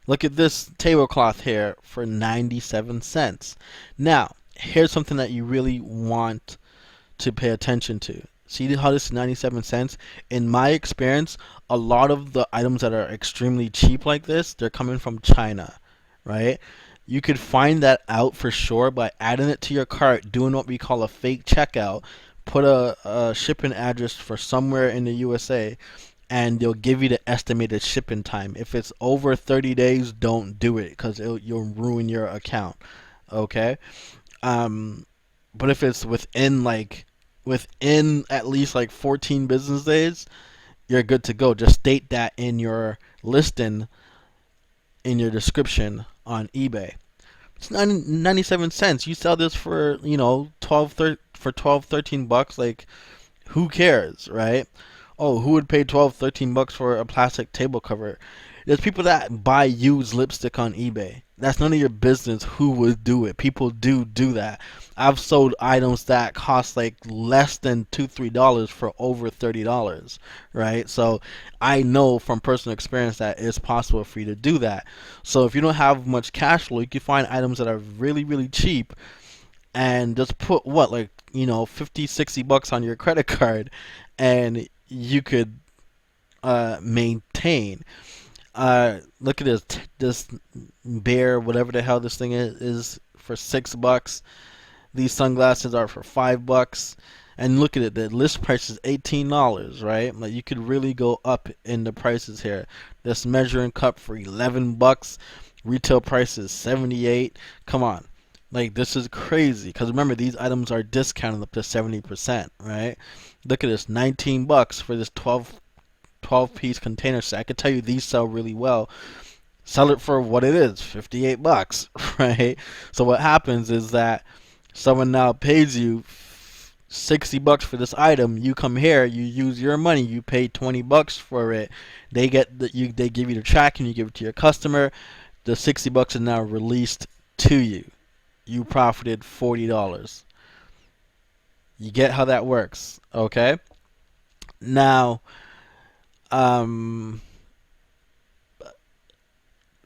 A: Look at this tablecloth here for 97 cents. Now, here's something that you really want to pay attention to. See how this is 97 cents? In my experience, a lot of the items that are extremely cheap like this, they're coming from China, right? You could find that out for sure by adding it to your cart, doing what we call a fake checkout, put a shipping address for somewhere in the USA, and they'll give you the estimated shipping time. If it's over 30 days, don't do it because you'll ruin your account. Okay? But if it's within at least like 14 business days, you're good to go. Just state that in your listing, in your description on eBay. It's 97 cents. You sell this for, 12, 13 bucks. Like, who cares, right? Oh, who would pay 12, 13 bucks for a plastic table cover? There's people that buy used lipstick on eBay. That's none of your business who would do it. People do that. I've sold items that cost like less than $2, $3 for over $30, right? So I know from personal experience that it's possible for you to do that. So if you don't have much cash flow, you can find items that are really, really cheap and just put 50, 60 bucks on your credit card and you could maintain. Look at this bear, whatever the hell this thing is for $6. These sunglasses are for $5. And look at it, the list price is $18, right? Like you could really go up in the prices here. This measuring cup for $11. Retail price is $78. Come on. Like this is crazy because remember these items are discounted up to 70%, right? Look at this, $19 for this 12 piece container set. I can tell you these sell really well. Sell it for what it is, $58, right? So what happens is that someone now pays you $60 for this item. You come here, you use your money, you pay $20 for it. They give you the tracking, you give it to your customer. The $60 is now released to you. You profited $40. You get how that works, okay? Now,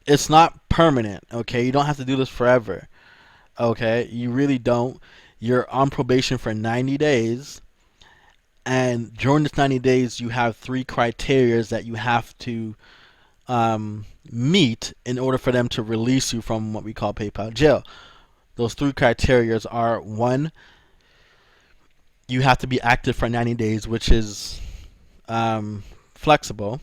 A: it's not permanent, okay? You don't have to do this forever, okay? You really don't. You're on probation for 90 days, and during this 90 days, you have 3 criteria that you have to meet in order for them to release you from what we call PayPal jail. Those 3 criteria are: 1, you have to be active for 90 days, which is flexible.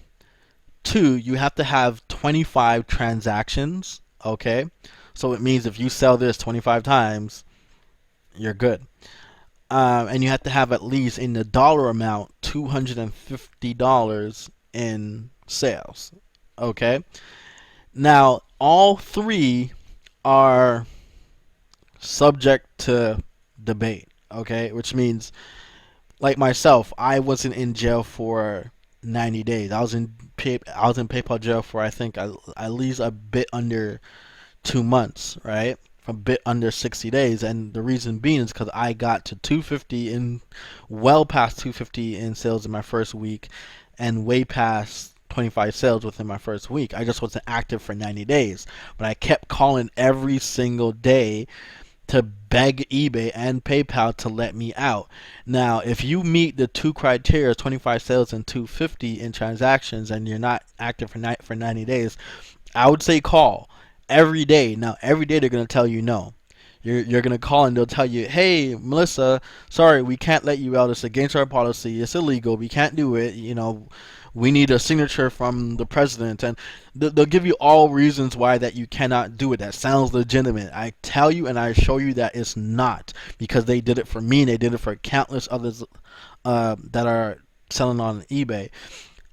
A: 2, you have to have 25 transactions, okay? So it means if you sell this 25 times, you're good. And you have to have at least, in the dollar amount, $250 in sales, okay? Now, all 3 are subject to debate, okay? Which means, like myself, I wasn't in jail for 90 days. I was in PayPal jail for I think at least a bit under 2 months, right? A bit under 60 days, and the reason being is because I got to 250 in, well past 250 in sales in my first week, and way past 25 sales within my first week. I just wasn't active for 90 days, but I kept calling every single day to beg eBay and PayPal to let me out. Now, if you meet the two criteria, 25 sales and 250 in transactions, and you're not active for 90 days, I would say call every day. Now, every day they're going to tell you no. You're going to call and they'll tell you, hey, Melissa, sorry, we can't let you out. It's against our policy. It's illegal. We can't do it. We need a signature from the president. And they'll give you all reasons why that you cannot do it. That sounds legitimate. I tell you and I show you that it's not, because they did it for me and they did it for countless others that are selling on eBay.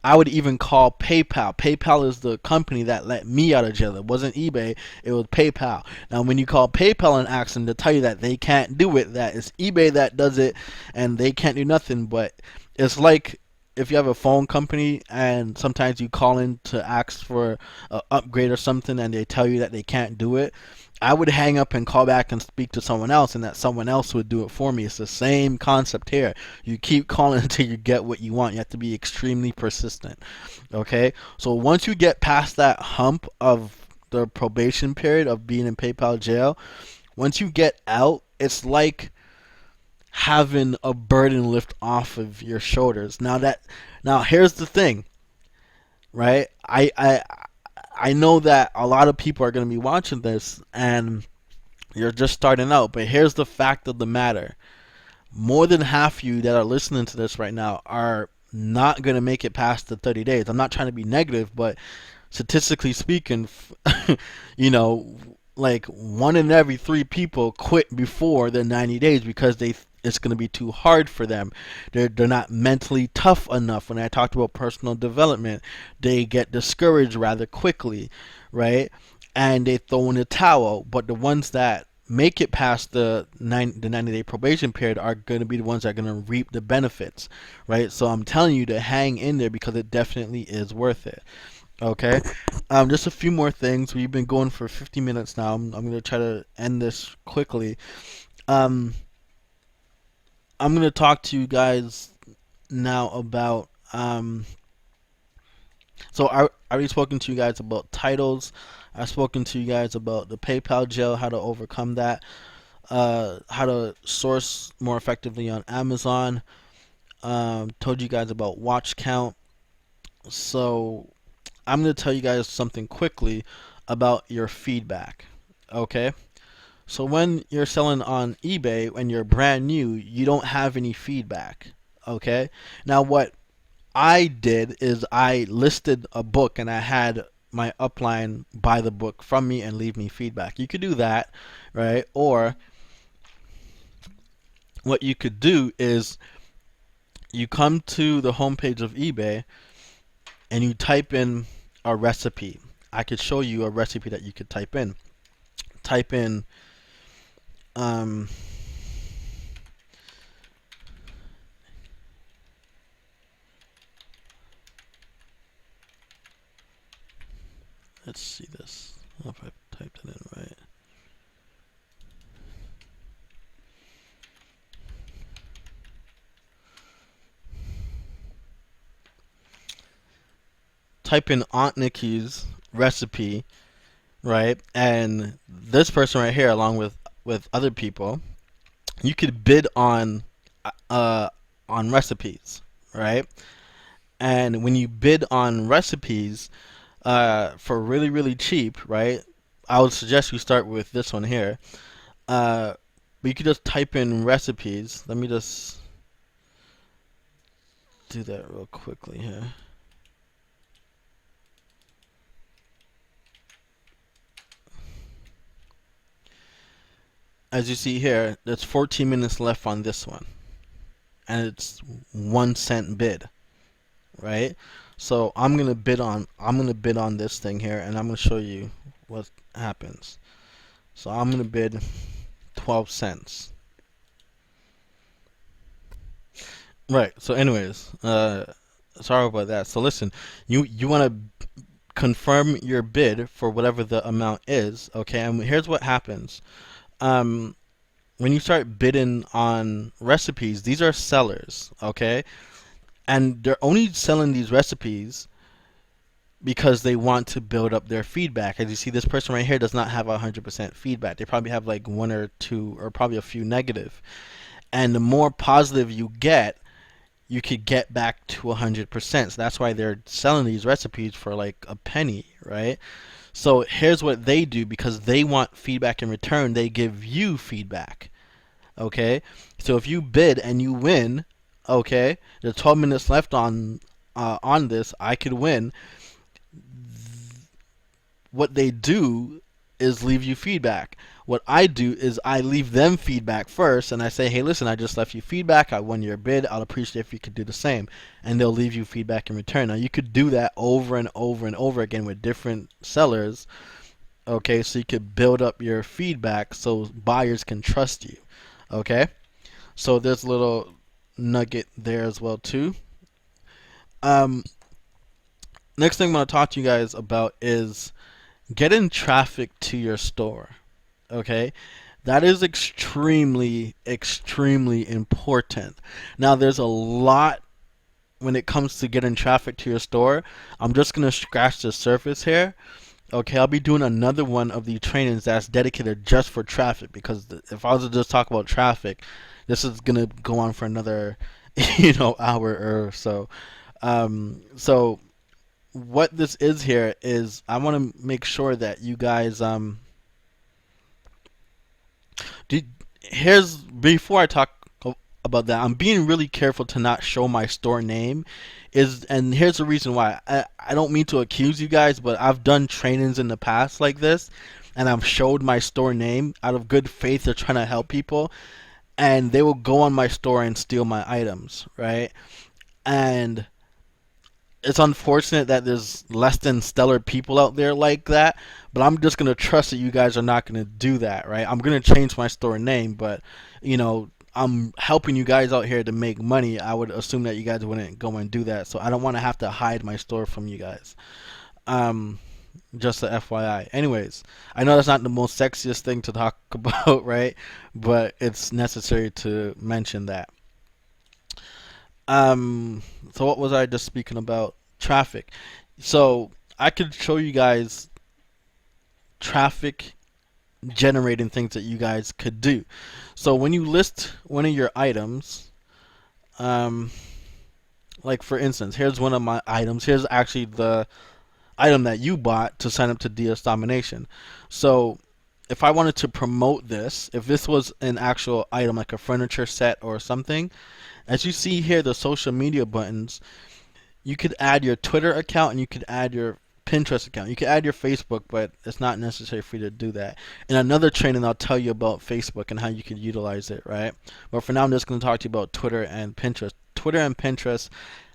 A: I would even call PayPal. PayPal is the company that let me out of jail. It wasn't eBay, it was PayPal. Now, when you call PayPal and ask them to tell you that they can't do it, that it's eBay that does it, and they can't do nothing, but it's like if you have a phone company and sometimes you call in to ask for an upgrade or something and they tell you that they can't do it, I would hang up and call back and speak to someone else, and that someone else would do it for me. It's the same concept here. You keep calling until you get what you want. You have to be extremely persistent. Okay? So once you get past that hump of the probation period of being in PayPal jail, once you get out, it's like having a burden lift off of your shoulders. Now here's the thing, right? I know that a lot of people are going to be watching this and you're just starting out, but here's the fact of the matter. More than half you that are listening to this right now are not going to make it past the 30 days. I'm not trying to be negative, but statistically speaking, like 1 in every 3 people quit before the 90 days because it's going to be too hard for them. They're not mentally tough enough. When I talked about personal development, they get discouraged rather quickly, right? And they throw in the towel. But the ones that make it past the 90-day probation period are going to be the ones that are going to reap the benefits, right? So I'm telling you to hang in there because it definitely is worth it. Okay, just a few more things. We've been going for 50 minutes now. I'm going to try to end this quickly. I'm going to talk to you guys now about, so I already spoken to you guys about titles. I've spoken to you guys about the PayPal jail, how to overcome that, how to source more effectively on Amazon. Told you guys about watch count. So I'm going to tell you guys something quickly about your feedback. Okay? So when you're selling on eBay, when you're brand new, you don't have any feedback. Okay? Now what I did is I listed a book and I had my upline buy the book from me and leave me feedback. You could do that, right? Or what you could do is you come to the homepage of eBay and you type in a recipe. I could show you a recipe that you could type in. Type in let's see this. I don't know if I typed it in right. Type in Aunt Nikki's recipe, right? And this person right here, along with other people, you could bid on recipes, right? And when you bid on recipes for really really cheap, right? I would suggest you start with this one here. But you could just type in recipes. Let me just do that real quickly here. As you see here, there's 14 minutes left on this one, and it's 1 cent bid, right? So I'm gonna bid on this thing here, and I'm gonna show you what happens. So I'm gonna bid 12 cents. Right. So anyways, sorry about that. So listen, you want to confirm your bid for whatever the amount is. Okay, and here's what happens. Um, when you start bidding on recipes, these are sellers. Okay, and they're only selling these recipes because they want to build up their feedback. As you see, this person right here does not have 100% feedback. They probably have like one or two, or probably a few negative. And the more positive you get, you could get back to 100%. So that's why they're selling these recipes for like a penny, right? So here's what they do, because they want feedback in return. They give you feedback. Okay, so if you bid and you win, okay, there's 12 minutes left on this. I could win. What they do is leave you feedback. What I do is I leave them feedback first, and I say, hey, listen, I just left you feedback. I won your bid. I'll appreciate if you could do the same. And they'll leave you feedback in return. Now, you could do that over and over and over again with different sellers, okay, so you could build up your feedback so buyers can trust you, okay? So there's a little nugget there as well, too. Um, Next thing I'm going to talk to you guys about is getting traffic to your store. Okay, that is extremely, extremely important. Now, there's a lot when it comes to getting traffic to your store. I'm just gonna scratch the surface here. Okay, I'll be doing another one of the trainings that's dedicated just for traffic, because if I was to just talk about traffic, this is gonna go on for another, hour or so. So what this is here is I want to make sure that you guys here's before I talk about that, I'm being really careful to not show my store name. And here's the reason why. I don't mean to accuse you guys, but I've done trainings in the past like this, and I've showed my store name out of good faith of trying to help people, and they will go on my store and steal my items, right? And it's unfortunate that there's less than stellar people out there like that, but I'm just gonna trust that you guys are not gonna do that, right? I'm gonna change my store name, but I'm helping you guys out here to make money. I would assume that you guys wouldn't go and do that, so I don't want to have to hide my store from you guys. Um, just a FYI. Anyways, I know that's not the most sexiest thing to talk about, right? But it's necessary to mention that. So what was I just speaking about? Traffic. So I could show you guys traffic generating things that you guys could do. So when you list one of your items, um, like for instance, here's one of my items. Here's actually the item that you bought to sign up to DS Domination. So if I wanted to promote this, if this was an actual item like a furniture set or something, as you see here, the social media buttons, you could add your Twitter account and you could add your Pinterest account. You could add your Facebook, but it's not necessary for you to do that. In another training, I'll tell you about Facebook and how you could utilize it, right? But for now, I'm just going to talk to you about Twitter and Pinterest. Twitter and Pinterest,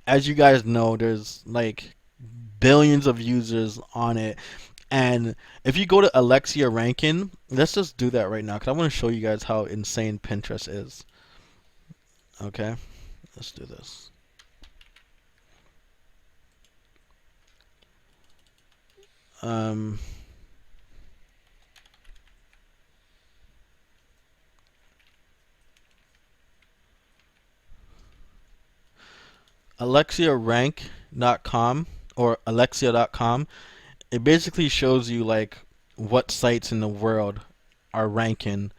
A: as you guys know, there's like billions of users on it. And if you go to Alexia ranking, let's just do that right now, because I want to show you guys how insane Pinterest is. Okay, let's do this. AlexiaRank.com or Alexia.com, it basically shows you like what sites in the world are ranking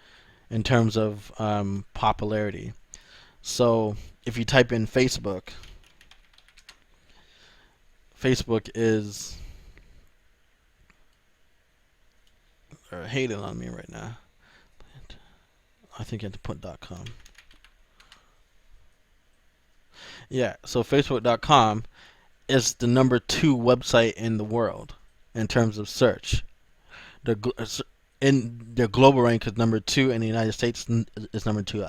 A: in terms of popularity. So if you type in Facebook, Facebook is hating on me right now. I think you have to put .com. Yeah, so Facebook.com is the number 2 website in the world in terms of search. In their global rank is number 2, and the United States is number 2.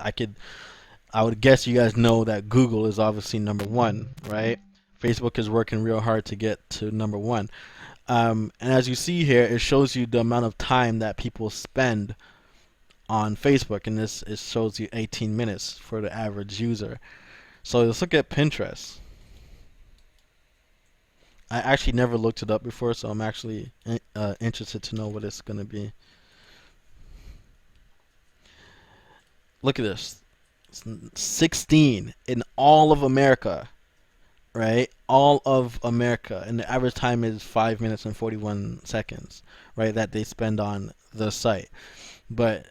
A: I would guess you guys know that Google is obviously number 1, right? Facebook is working real hard to get to number 1. And as you see here, it shows you the amount of time that people spend on Facebook, and it shows you 18 minutes for the average user. So let's look at Pinterest. I actually never looked it up before, so I'm actually interested to know what it's gonna be. Look at this, 16 in all of America, right? All of America, and the average time is 5 minutes and 41 seconds, right? That they spend on the site, but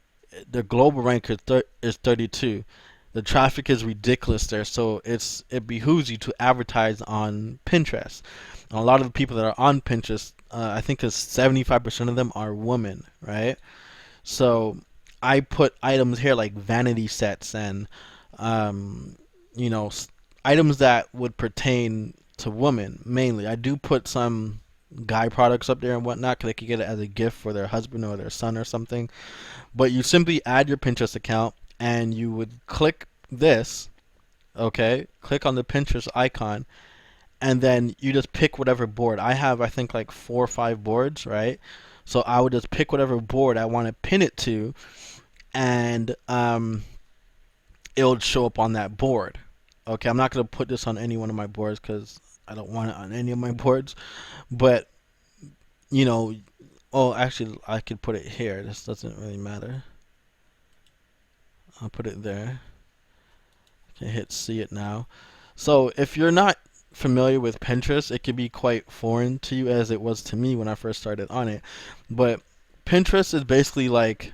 A: the global rank is 32. The traffic is ridiculous there, so it behooves you to advertise on Pinterest. And a lot of the people that are on Pinterest, I think, is 75% of them are women, right? So I put items here like vanity sets and um, you know items that would pertain to women mainly. I do put some guy products up there and whatnot because they could get it as a gift for their husband or their son or something. But you simply add your Pinterest account and you would click this, okay? Click on the Pinterest icon and then you just pick whatever board. I have, I think, like 4 or 5 boards, right? So I would just pick whatever board I want to pin it to, and it would show up on that board. Okay, I'm not gonna put this on any one of my boards because I don't want it on any of my boards. But you know, oh, actually, I could put it here. This doesn't really matter. I'll put it there. I can hit see it now. So if you're not familiar with Pinterest, it can be quite foreign to you as it was to me when I first started on it. But Pinterest is basically like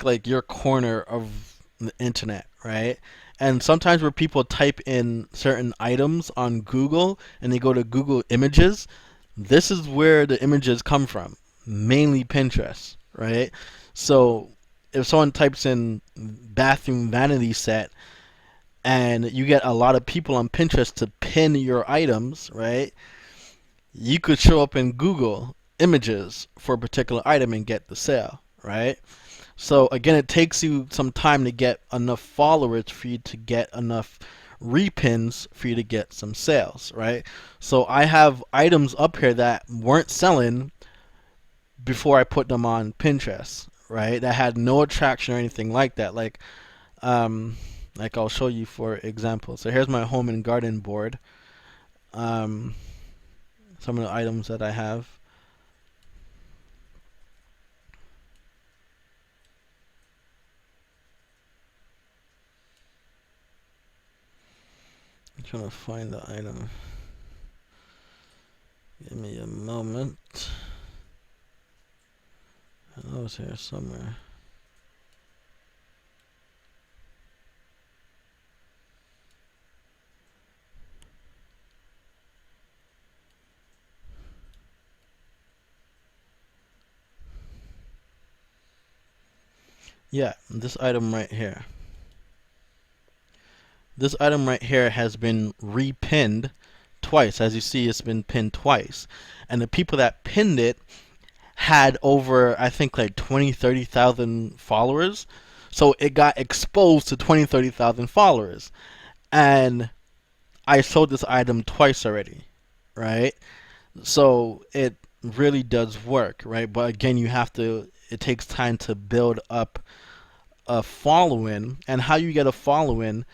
A: like your corner of the internet, right? And sometimes where people type in certain items on Google and they go to Google Images, this is where the images come from, mainly Pinterest, right? So if someone types in bathroom vanity set and you get a lot of people on Pinterest to pin your items, right? You could show up in Google Images for a particular item and get the sale, right? So again, it takes you some time to get enough followers for you to get enough repins for you to get some sales, right? So I have items up here that weren't selling before I put them on Pinterest, right? That had no attraction or anything like that. Like I'll show you for example. So here's my home and garden board. Um, some of the items that I have. I'm trying to find the item. Give me a moment. I know it's here somewhere. Yeah, this item right here. This item right here has been repinned twice. As you see, it's been pinned twice. And the people that pinned it had over, I think, like 20, 30,000 followers. So it got exposed to 20, 30,000 followers. And I sold this item twice already, right? So it really does work, right? But again, it takes time to build up a following. And how you get a following,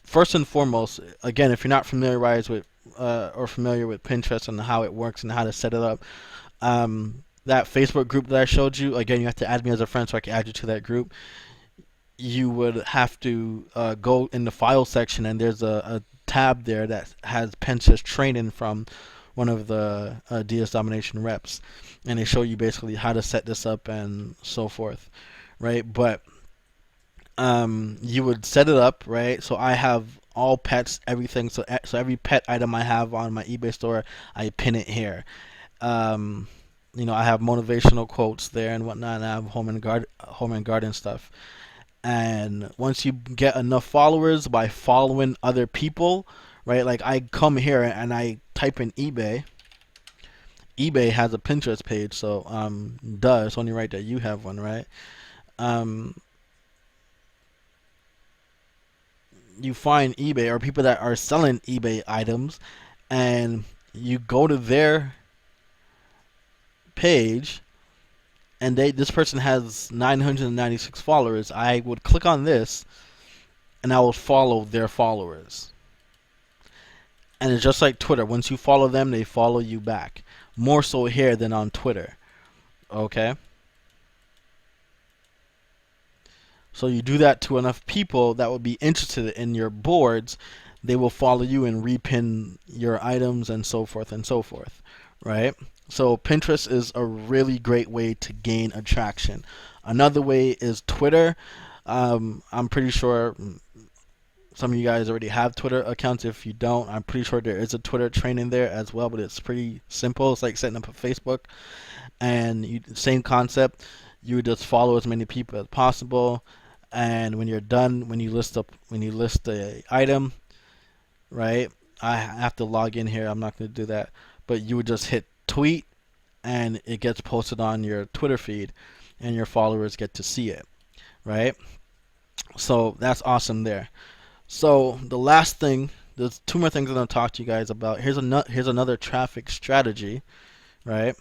A: first and foremost, again, if you're not familiarized with or familiar with Pinterest and how it works and how to set it up, that Facebook group that I showed you, again, you have to add me as a friend so I can add you to that group. You would have to go in the file section and there's a tab there that has Pinterest training from one of the DS Domination reps, and they show you basically how to set this up and so forth, right? But you would set it up, right? So I have all pets, everything. So every pet item I have on my eBay store, I pin it here. I have motivational quotes there and whatnot. And I have home and garden stuff. And once you get enough followers by following other people, right? Like I come here and I type in eBay. eBay has a Pinterest page, so duh, it's only right that you have one, right? You find eBay or people that are selling eBay items, and you go to their page, and this person has 996 followers. I would click on this, and I will follow their followers. And it's just like Twitter. Once you follow them, they follow you back. More so here than on Twitter. Okay? So you do that to enough people that would be interested in your boards, they will follow you and repin your items and so forth and so forth, right? So Pinterest is a really great way to gain attraction. Another way is Twitter. I'm pretty sure some of you guys already have Twitter accounts. If you don't, I'm pretty sure there is a Twitter training there as well, but it's pretty simple. It's like setting up a Facebook, and same concept. You would just follow as many people as possible, and when you're done, when you list the item, right? I have to log in here. I'm not going to do that, but you would just hit tweet, and it gets posted on your Twitter feed, and your followers get to see it, right? So that's awesome there. So the last thing, there's two more things I'm going to talk to you guys about. Here's another traffic strategy, right?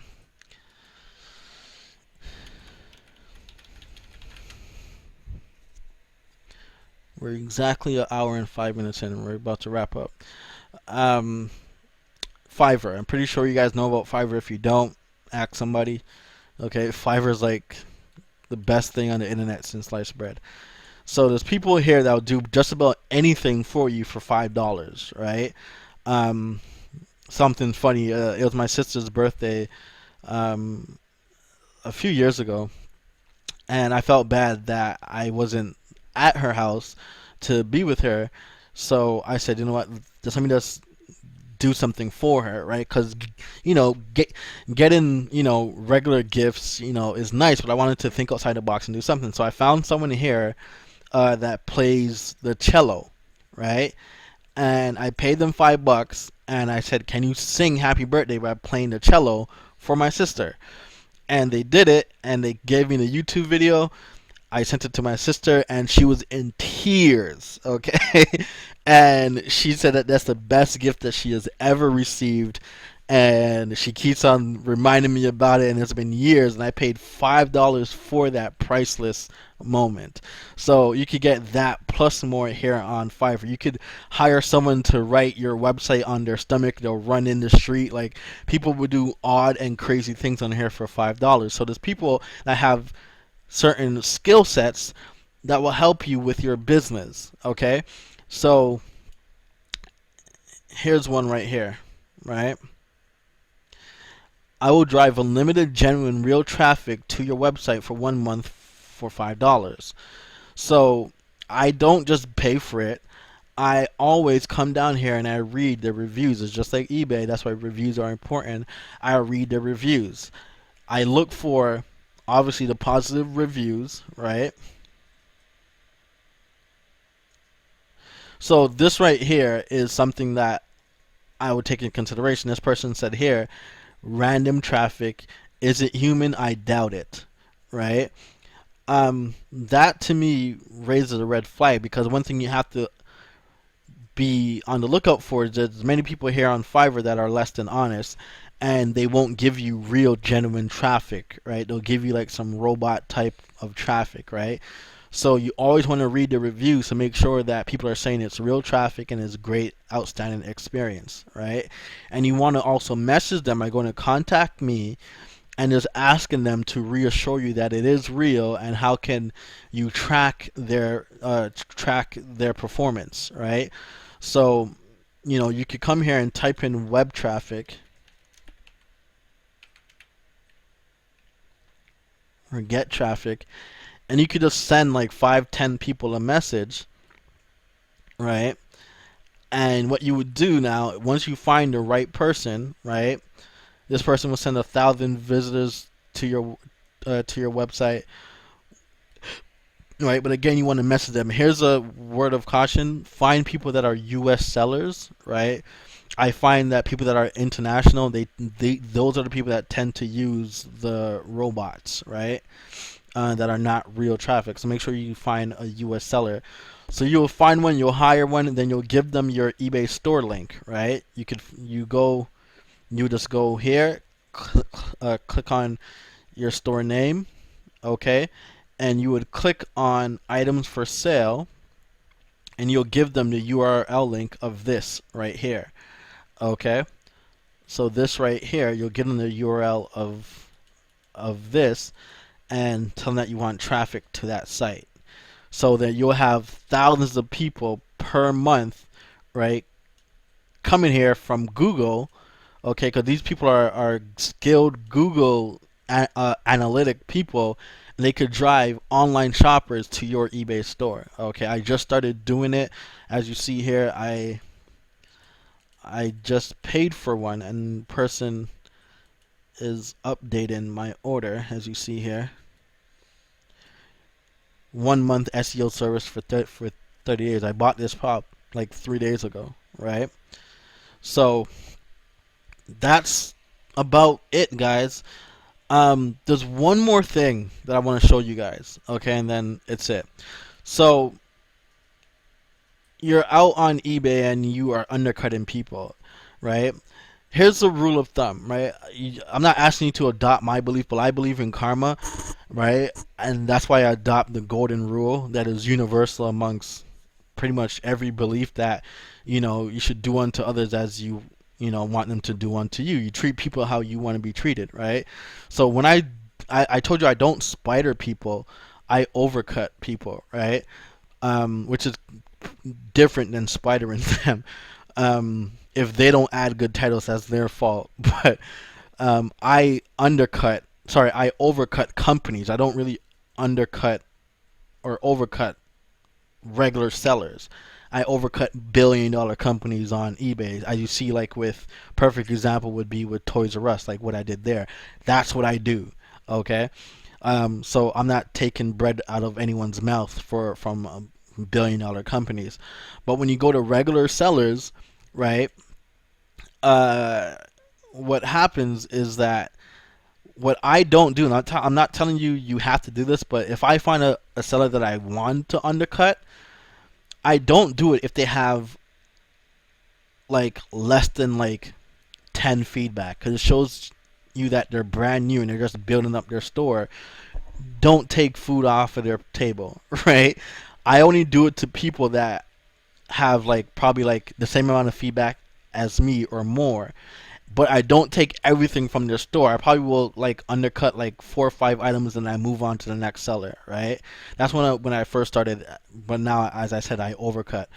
A: We're exactly an hour and 5 minutes in, and we're about to wrap up. Fiverr. I'm pretty sure you guys know about Fiverr. If you don't, ask somebody. Okay, Fiverr is like the best thing on the internet since sliced bread. So there's people here that will do just about anything for you for $5, right? Something funny. It was my sister's birthday a few years ago, and I felt bad that I wasn't at her house to be with her. So I said, you know what? Let me just do something for her, right? Because getting regular gifts is nice, but I wanted to think outside the box and do something. So I found someone here that plays the cello, right? And I paid them $5, and I said, "Can you sing Happy Birthday by playing the cello for my sister?" And they did it, and they gave me the YouTube video. I sent it to my sister, and she was in tears, okay? And she said that that's the best gift that she has ever received, and she keeps on reminding me about it, and it's been years, and I paid $5 for that priceless moment. So you could get that plus more here on Fiverr. You could hire someone to write your website on their stomach. They'll run in the street. Like, people would do odd and crazy things on here for $5. So there's people that have certain skill sets that will help you with your business, okay? So here's one right here, right? I will drive unlimited, genuine, real traffic to your website for 1 month for $5. So I don't just pay for it. I always come down here and I read the reviews. It's just like eBay. That's why reviews are important. I read the reviews. I look for, obviously, the positive reviews, right? So this right here is something that I would take into consideration. This person said here, random traffic. Is it human? I doubt it, right? That to me raises a red flag, because one thing you have to be on the lookout for is there's many people here on Fiverr that are less than honest, and they won't give you real genuine traffic, right? They'll give you like some robot type of traffic, right? So you always want to read the reviews to make sure that people are saying it's real traffic and it's great, outstanding experience, right? And you want to also message them by going to contact me and just asking them to reassure you that it is real, and how can you track their performance, right? So you could come here and type in web traffic or get traffic, and you could just send like 5-10 people a message, right? And what you would do now, once you find the right person, right, this person will send 1,000 visitors to your website, right? But again, you want to message them. Here's a word of caution: find people that are U.S. sellers, right? I find that people that are international, those are the people that tend to use the robots, right? That are not real traffic. So make sure you find a U.S. seller. So you'll find one, you'll hire one, and then you'll give them your eBay store link, right? You just go here, click on your store name, okay, and you would click on items for sale, and you'll give them the URL link of this right here. Okay, so this right here, you'll get in the URL of this and tell them that you want traffic to that site. So that you'll have thousands of people per month, right, coming here from Google, okay, because these people are skilled Google analytic people, and they could drive online shoppers to your eBay store. Okay, I just started doing it. As you see here, I just paid for one, and person is updating my order, as you see here. 1 month SEO service for 30 days. I bought this pop like 3 days ago, right? So that's about it, guys. There's one more thing that I want to show you guys, okay, and then it's it. So you're out on eBay and you are undercutting people, right? Here's the rule of thumb, right? I'm not asking you to adopt my belief, but I believe in karma, right? And that's why I adopt the golden rule that is universal amongst pretty much every belief, that you should do unto others as you want them to do unto you. You treat people how you want to be treated, right? So when I told you I don't spider people, I overcut people, right? Which is different than spidering them. If they don't add good titles, that's their fault. But I overcut companies. I don't really undercut or overcut regular sellers. I overcut billion-dollar companies on eBay. As you see, like with perfect example would be with Toys R Us, like what I did there. That's what I do. Okay, so I'm not taking bread out of anyone's mouth from billion-dollar companies. But when you go to regular sellers, right? What happens is that what I don't do, and I'm not telling you you have to do this, but if I find a seller that I want to undercut, I don't do it if they have like less than like 10 feedback, because it shows you that they're brand new and they're just building up their store. Don't take food off of their table, right? I only do it to people that have like probably like the same amount of feedback as me or more. But I don't take everything from their store. I probably will like undercut like 4 or 5 items and I move on to the next seller, right? That's when I first started. But now, as I said, I overcut.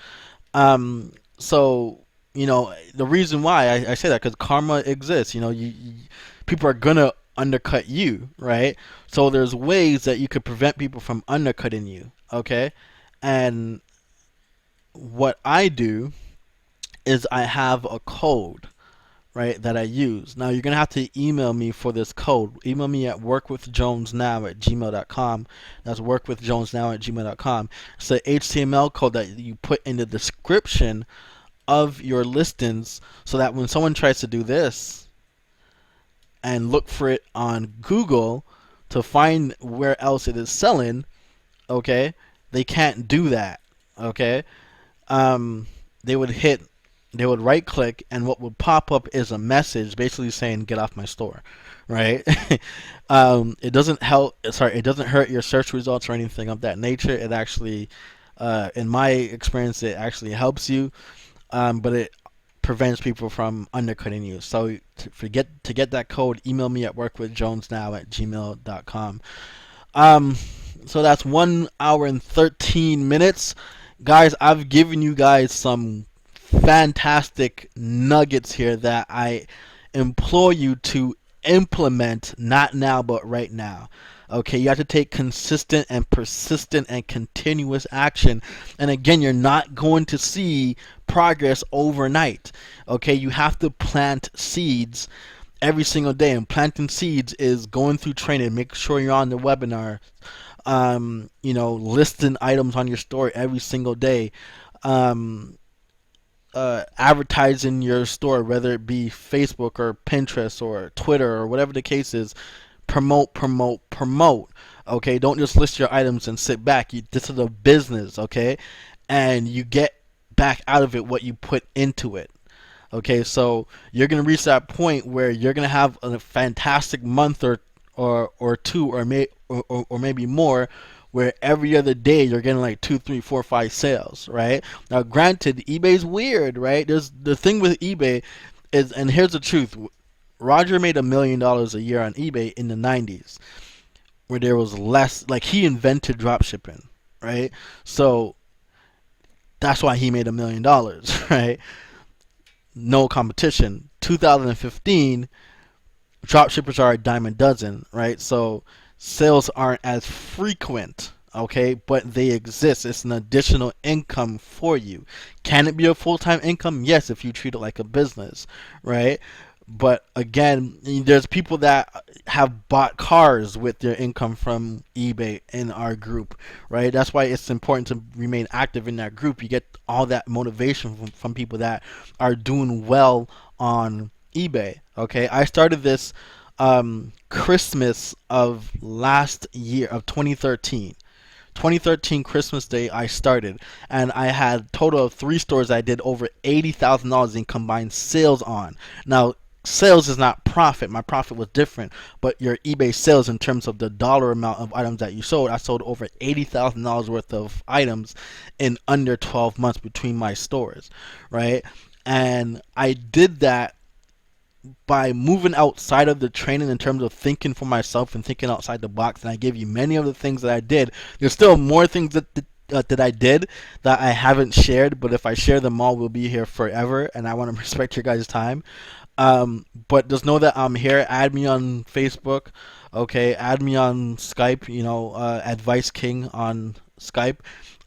A: So the reason why I say that, because karma exists. People are gonna undercut you, right? So there's ways that you could prevent people from undercutting you, okay? And what I do is I have a code, right, that I use. Now you're gonna have to email me for this code. Email me at workwithjonesnow@gmail.com. That's workwithjonesnow@gmail.com. It's an HTML code that you put in the description of your listings, so that when someone tries to do this and look for it on Google to find where else it is selling, okay, they can't do that, okay? They would right click, and what would pop up is a message basically saying get off my store, right? It doesn't hurt your search results or anything of that nature. It actually, in my experience, it actually helps you, but it prevents people from undercutting you. So to get that code, email me at workwithjonesnow@gmail.com. So that's 1 hour and 13 minutes. Guys, I've given you guys some fantastic nuggets here that I implore you to implement, not now but right now. Okay, you have to take consistent and persistent and continuous action. And again, you're not going to see progress overnight. Okay, you have to plant seeds every single day, and planting seeds is going through training. Make sure you're on the webinar. Listing items on your store every single day. Advertising your store, whether it be Facebook or Pinterest or Twitter or whatever the case is. Promote. Okay, don't just list your items and sit back. This is a business, okay, and you get back out of it what you put into it. Okay, so you're gonna reach that point where you're gonna have a fantastic month or two or maybe more, where every other day you're getting like 2, 3, 4, 5 sales, right? Now, granted, eBay's weird, right? There's the thing with eBay is, and here's the truth: Roger made $1 million a year on eBay in the '90s, where there was less. Like he invented drop shipping, right? So that's why he made $1 million, right? No competition. 2015, drop shippers are a dime a dozen, right? So sales aren't as frequent, okay, but they exist. It's an additional income for you. Can it be a full-time income? Yes, if you treat it like a business, right? But again, there's people that have bought cars with their income from eBay in our group, right? That's why it's important to remain active in that group. You get all that motivation from people that are doing well on eBay. Okay, I started this Christmas of last year of 2013. 2013 Christmas Day I started, and I had a total of 3 stores I did over $80,000 in combined sales on. Now, sales is not profit. My profit was different, but your eBay sales in terms of the dollar amount of items that you sold, I sold over $80,000 worth of items in under 12 months between my stores, right? And I did that by moving outside of the training in terms of thinking for myself and thinking outside the box. And I gave you many of the things that I did. There's still more things that I did that I haven't shared, but if I share them all, we'll be here forever, and I want to respect your guys' time. But just know that I'm here. Add me on Facebook, okay? Add me on Skype, Advice King on Skype.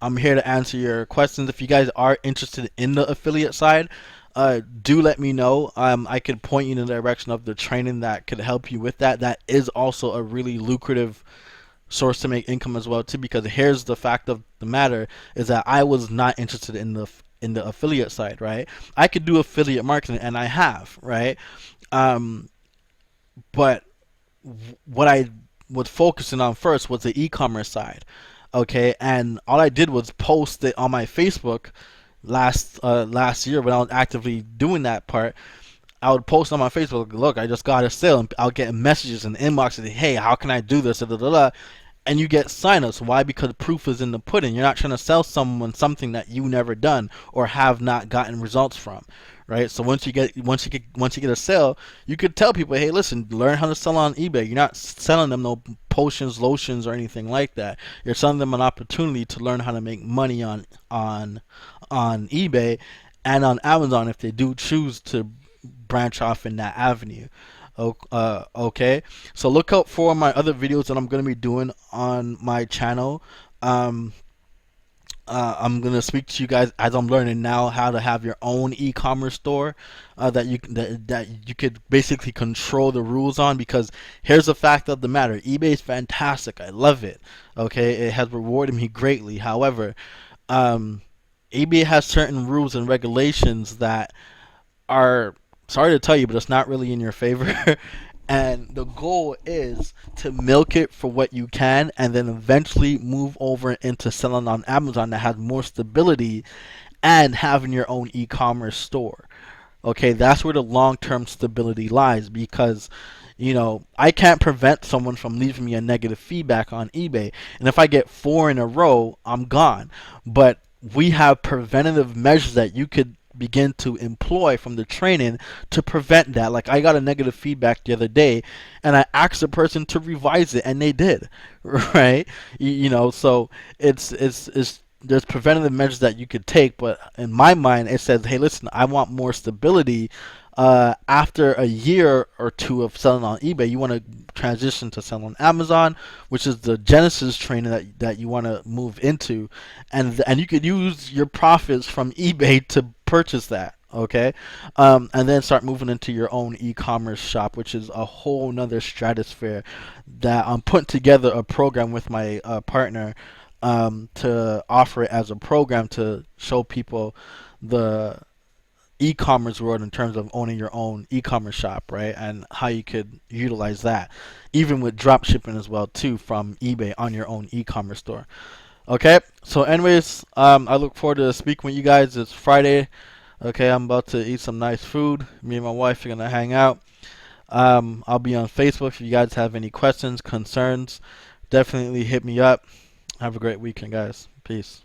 A: I'm here to answer your questions. If you guys are interested in the affiliate side, do let me know. I could point you in the direction of the training that could help you with that. That is also a really lucrative source to make income as well too. Because here's the fact of the matter: is that I was not interested in the affiliate side, right? I could do affiliate marketing, and I have, right? But what I was focusing on first was the e-commerce side, okay? And all I did was post it on my Facebook last year when I was actively doing that part. I would post on my Facebook, look, I just got a sale, and I'll get messages and inboxes, hey, how can I do this? Da, da, da, da. And you get signups. Why? Because proof is in the pudding. You're not trying to sell someone something that you never done or have not gotten results from, right? So once you get a sale, you could tell people, hey, listen, learn how to sell on eBay. You're not selling them no potions, lotions, or anything like that. You're selling them an opportunity to learn how to make money on eBay and on Amazon if they do choose to branch off in that avenue. Okay, so look out for my other videos that I'm going to be doing on my channel. I'm going to speak to you guys as I'm learning now how to have your own e-commerce store that you could basically control the rules on, because here's the fact of the matter: eBay is fantastic. I love it. Okay, it has rewarded me greatly. However, eBay has certain rules and regulations that are, sorry to tell you, but it's not really in your favor. And the goal is to milk it for what you can, and then eventually move over into selling on Amazon that has more stability and having your own e-commerce store. Okay, that's where the long-term stability lies, because I can't prevent someone from leaving me a negative feedback on eBay, and if I get 4 in a row, I'm gone. But we have preventative measures that you could begin to employ from the training to prevent that. Like, I got a negative feedback the other day, and I asked the person to revise it, and they did, right? So it's there's preventative measures that you could take, but in my mind, it says, hey, listen, I want more stability. After a year or two of selling on eBay, you want to transition to selling on Amazon, which is the Genesis training that you want to move into, and you could use your profits from eBay to purchase that. Okay, and then start moving into your own e-commerce shop, which is a whole nother stratosphere that I'm putting together a program with my partner to offer it as a program to show people the e-commerce world in terms of owning your own e-commerce shop, right? And how you could utilize that, even with drop shipping as well too, from eBay on your own e-commerce store. Okay, so anyways, I look forward to speaking with you guys. It's Friday. Okay, I'm about to eat some nice food. Me and my wife are gonna hang out. I'll be on Facebook if you guys have any questions, concerns. Definitely hit me up. Have a great weekend, guys. Peace.